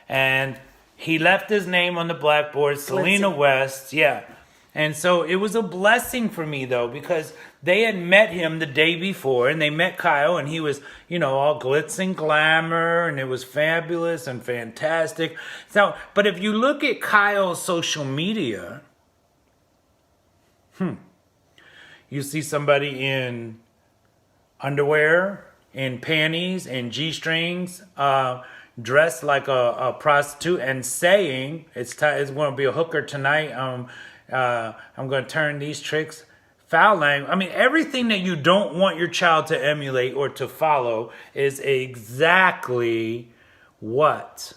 and he left his name on the blackboard, Selena West, yeah. And so it was a blessing for me, though, because they had met him the day before, and they met Kyle, and he was, all glitz and glamour, and it was fabulous and fantastic. So, but if you look at Kyle's social media, you see somebody in underwear, in panties, in G-strings, dressed like a prostitute, and saying it's going to be a hooker tonight. I'm going to turn these tricks. Foul language. I mean, everything that you don't want your child to emulate or to follow is exactly what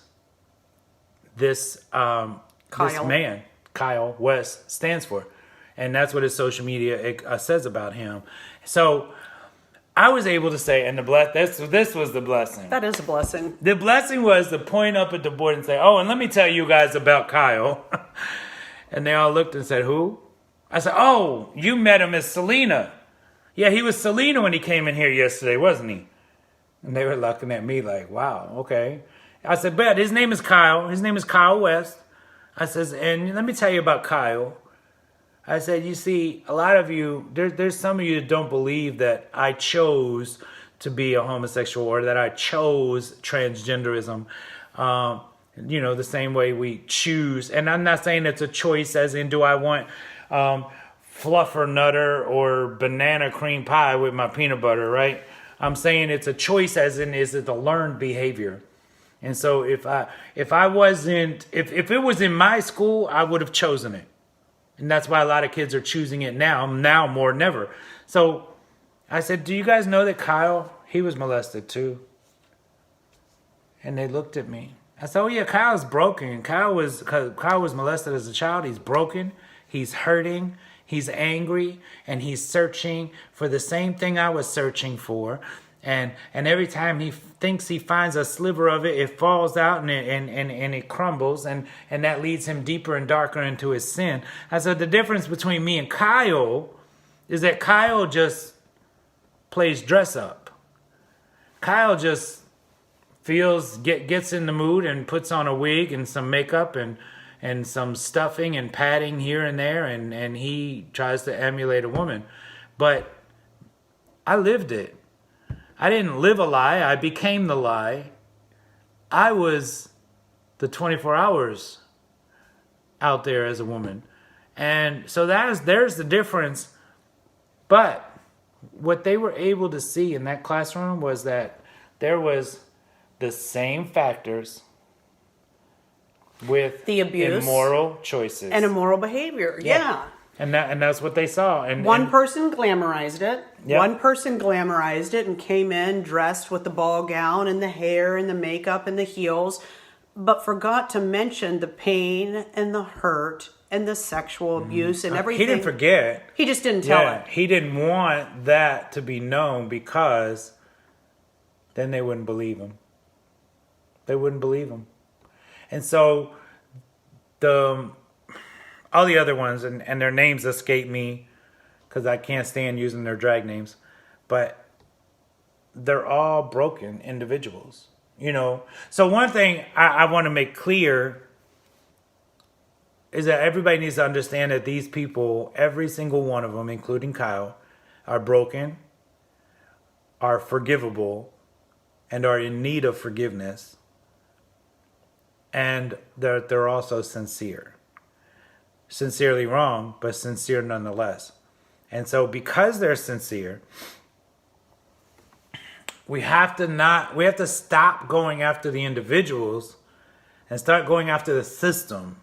this man, Kyle West, stands for. And that's what his social media says about him. So I was able to say, and this was the blessing. That is a blessing. The blessing was to point up at the board and say, oh, and let me tell you guys about Kyle. And they all looked and said, who? I said, oh, you met him as Selena. Yeah, he was Selena when he came in here yesterday, wasn't he? And they were looking at me like, wow, okay. I said, but his name is Kyle. His name is Kyle West. I says, and let me tell you about Kyle. I said, you see, a lot of you, there's some of you that don't believe that I chose to be a homosexual or that I chose transgenderism. The same way we choose. And I'm not saying it's a choice as in do I want fluffernutter or banana cream pie with my peanut butter, right? I'm saying it's a choice as in is it a learned behavior. And so if it was in my school, I would have chosen it. And that's why a lot of kids are choosing it now more than ever. So I said, do you guys know that Kyle, he was molested too? And they looked at me. I said, oh yeah, Kyle's broken. Kyle was molested as a child. He's broken. He's hurting. He's angry. And he's searching for the same thing I was searching for. And every time he thinks he finds a sliver of it, it falls out and it crumbles. And that leads him deeper and darker into his sin. I said, the difference between me and Kyle is that Kyle just plays dress up. Kyle just gets in the mood and puts on a wig and some makeup and some stuffing and padding here and there, and he tries to emulate a woman. But I lived it. I didn't live a lie. I became the lie. I was the 24 hours out there as a woman. And so there's the difference. But what they were able to see in that classroom was that there was the same factors with the abuse, immoral choices, and immoral behavior. Yeah. And that's what they saw. And one person glamorized it. Yep. One person glamorized it and came in dressed with the ball gown and the hair and the makeup and the heels, but forgot to mention the pain and the hurt and the sexual abuse and everything. He didn't forget. He just didn't tell it. He didn't want that to be known because then they wouldn't believe him. They wouldn't believe him. And so all the other ones, and their names escape me because I can't stand using their drag names, but they're all broken individuals, So one thing I want to make clear is that everybody needs to understand that these people, every single one of them, including Kyle, are broken, are forgivable, and are in need of forgiveness. And they're also sincere. Sincerely wrong, but sincere nonetheless. And so because they're sincere, we have to stop going after the individuals and start going after the system.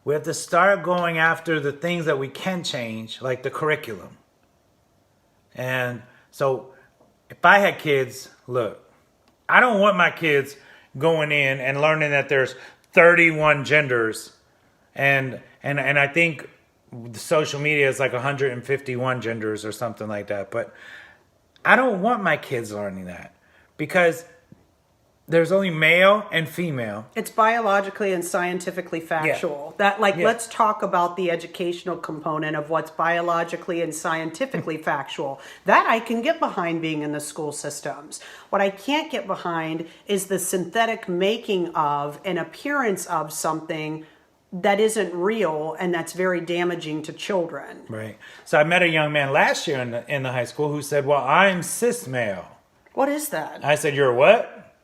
We have to start going after the things that we can change, like the curriculum. And so if I had kids, look, I don't want my kids going in and learning that there's 31 genders and I think social media is like 151 genders or something like that. But I don't want my kids learning that because there's only male and female. It's biologically and scientifically factual. Let's talk about the educational component of what's biologically and scientifically factual. That I can get behind being in the school systems. What I can't get behind is the synthetic making of an appearance of something that isn't real, and that's very damaging to children. Right. So I met a young man last year in the high school who said, well, I'm cis male. What is that? I said, you're what?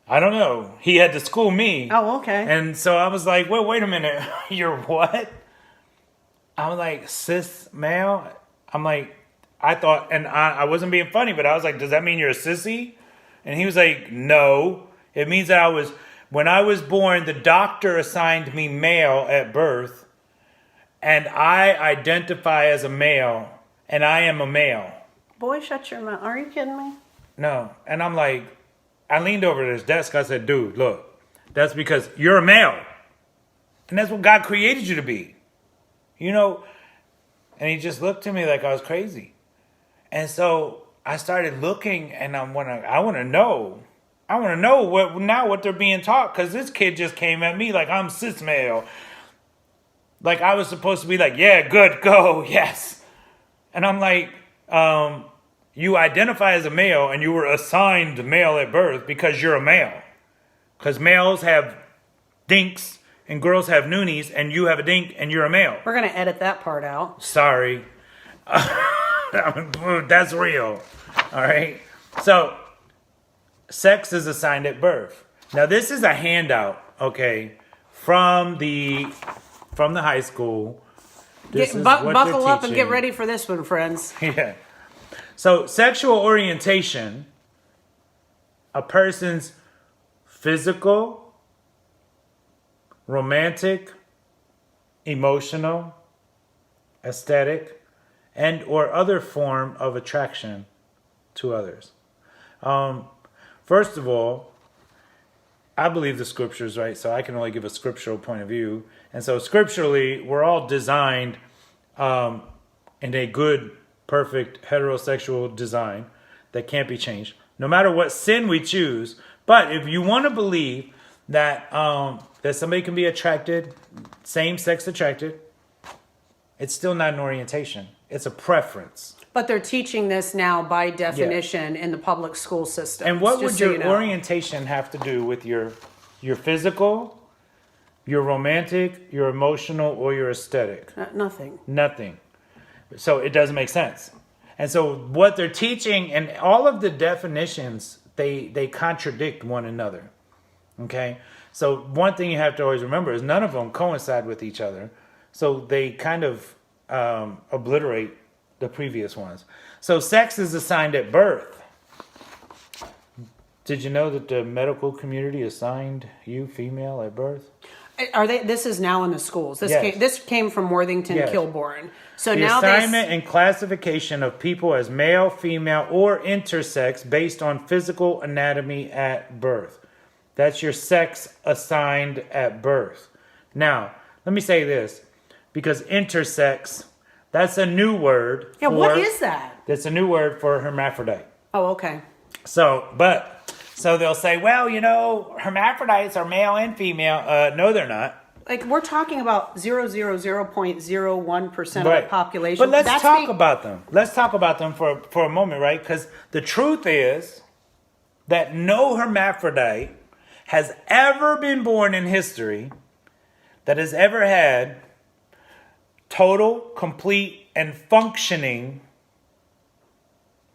I don't know. He had to school me. Oh, okay. And so I was like, well, wait a minute. You're what? I was like, cis male? I'm like, I thought, and I wasn't being funny, but I was like, does that mean you're a sissy? And he was like, no. It means that when I was born, the doctor assigned me male at birth, and I identify as a male, and I am a male. Boy, shut your mouth. Are you kidding me? No. And I'm like, I leaned over to his desk. I said, dude, look, that's because you're a male. And that's what God created you to be. You know? And he just looked at me like I was crazy. And so I started looking, and I want to know. I want to know what they're being taught, because this kid just came at me like I'm cis male. Like I was supposed to be like, yeah, good, go, yes. And I'm like, you identify as a male, and you were assigned male at birth because you're a male. Because males have dinks and girls have noonies, and you have a dink and you're a male. We're going to edit that part out. Sorry. That's real. All right. So, sex is assigned at birth. Now, this is a handout, okay, from the high school. Buckle up and get ready for this one, friends. Yeah. So, sexual orientation, a person's physical, romantic, emotional, aesthetic, and or other form of attraction to others. First of all, I believe the scriptures, right? So I can only give a scriptural point of view. And so scripturally, we're all designed in a good, perfect, heterosexual design that can't be changed, no matter what sin we choose. But if you want to believe that that somebody can be attracted, same-sex attracted, it's still not an orientation. It's a preference. But they're teaching this now by definition in the public school system. And what would your orientation have to do with your physical, your romantic, your emotional, or your aesthetic? Nothing. Nothing. So it doesn't make sense. And so what they're teaching, and all of the definitions, they contradict one another. Okay? So one thing you have to always remember is none of them coincide with each other. So they kind of obliterate the previous ones. So sex is assigned at birth. Did you know that the medical community assigned you female at birth? Are they? This is now in the schools. This came from Worthington, Kilbourne. So the now assignment and classification of people as male, female, or intersex based on physical anatomy at birth. That's your sex assigned at birth. Now, let me say this, because intersex, that's a new word. Yeah, what is that? That's a new word for hermaphrodite. Oh, okay. So they'll say, well, hermaphrodites are male and female. No, they're not. Like, we're talking about 0.01% of the population. But let's talk about them. Let's talk about them for a moment, right? Because the truth is that no hermaphrodite has ever been born in history that has ever had total, complete, and functioning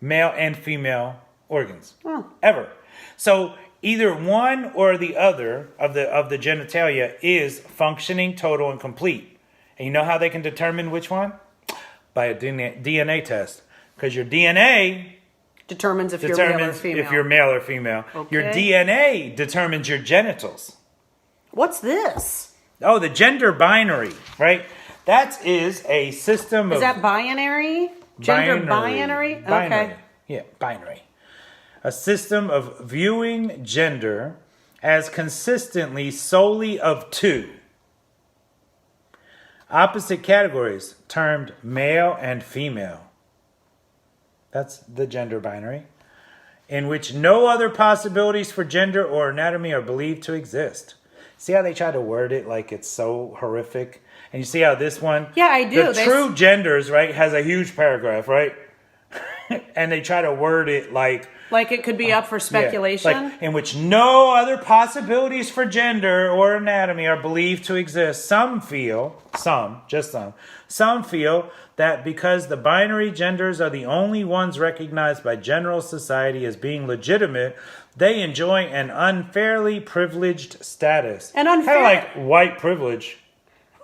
male and female organs. Ever. So either one or the other of the genitalia is functioning, total, and complete. And you know how they can determine which one? By a DNA test. Because your DNA determines if you're male or female. Okay. Your DNA determines your genitals. What's this? Oh, the gender binary, right? That is a system of... Is that binary? Gender binary? Okay. Yeah, binary. A system of viewing gender as consistently solely of two opposite categories termed male and female. That's the gender binary, in which no other possibilities for gender or anatomy are believed to exist. See how they try to word it like it's so horrific? And you see how this one... Yeah, I do. The true genders, right, has a huge paragraph, right? and they try to word it like it could be up for speculation. yeah, like in which no other possibilities for gender or anatomy are believed to exist. Some feel that because the binary genders are the only ones recognized by general society as being legitimate, they enjoy an unfairly privileged status. And unfair, kind of like white privilege.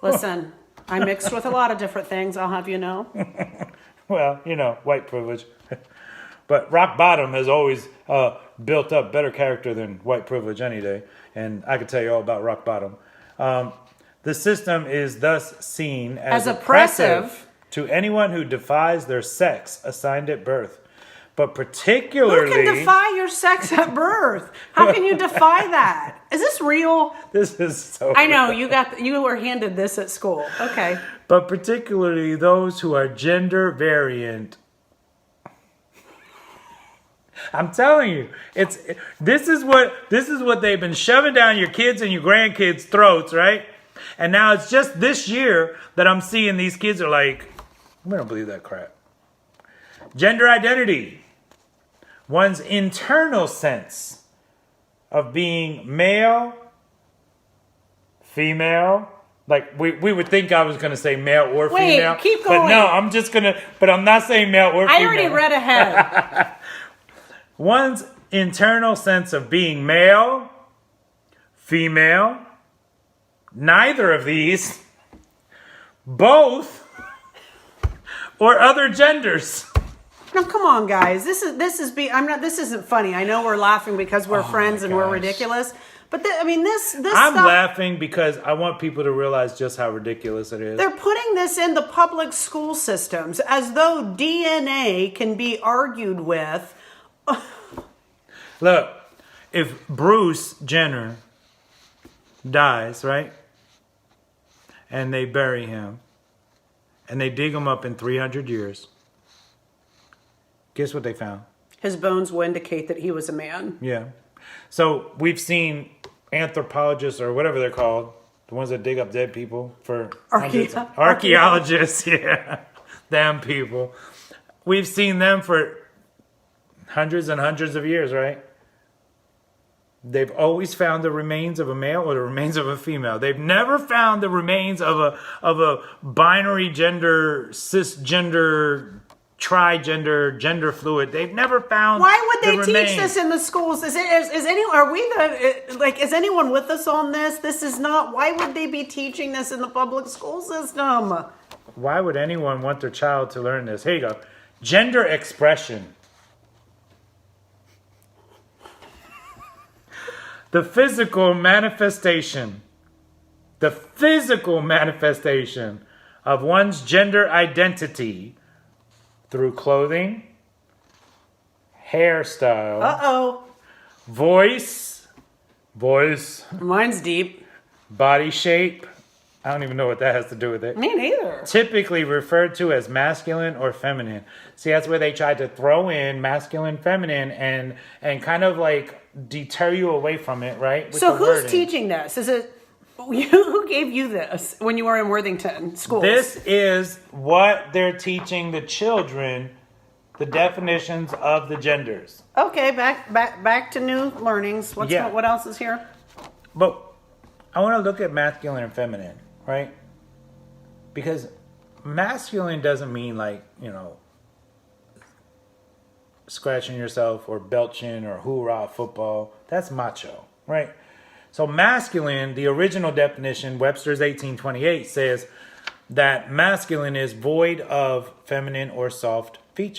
Listen, I mixed with a lot of different things, I'll have you know. Well, white privilege. But rock bottom has always built up better character than white privilege any day. And I could tell you all about rock bottom. The system is thus seen as oppressive to anyone who defies their sex assigned at birth. But particularly... Who can defy your sex at birth? How can you defy that? Is this real? This is so I know, you were handed this at school. Okay. But particularly those who are gender variant. I'm telling you, this is what they've been shoving down your kids and your grandkids' throats, right? And now it's just this year that I'm seeing these kids are like, we don't believe that crap. Gender identity. One's internal sense of being male, female. Like, we would think I was going to say male or female. Wait, keep going. But no, I'm not saying male or female. I already read ahead. One's internal sense of being male, female, neither of these, both, or other genders. No, come on, guys. This isn't funny. I know we're laughing because we're friends and we're ridiculous. But this I'm stuff, laughing because I want people to realize just how ridiculous it is. they're putting this in the public school systems as though DNA can be argued with. Look, if Bruce Jenner dies, right? And they bury him, and they dig him up in 300 years, guess what they found? His bones will indicate that he was a man. Yeah. So we've seen anthropologists, or whatever they're called, the ones that dig up dead people for archaeologists, yeah, them people. We've seen them for hundreds and hundreds of years, right? They've always found the remains of a male or the remains of a female. They've never found the remains of a binary gender, cisgender, trigender, gender fluid. They've never found. Why would they teach this in the schools? Is anyone with us on this? This is not. Why would they be teaching this in the public school system? Why would anyone want their child to learn this? Here you go. Gender expression. The physical manifestation of one's gender identity through clothing, hairstyle, voice, Mine's deep. body shape. I don't even know what that has to do with it. Me neither. Typically referred to as masculine or feminine. See, that's where they tried to throw in masculine, feminine, and kind of like deter you away from it, right? With so the who's wording. teaching this? Is it who gave you this when you were in Worthington schools? This is what they're teaching the children, the definitions of the genders. Okay, back to new learnings. What else is here? But I want to look at masculine and feminine, right? Because masculine doesn't mean like, scratching yourself or belching or hoorah football. That's macho, right? So masculine, the original definition, Webster's 1828, says that masculine is void of feminine or soft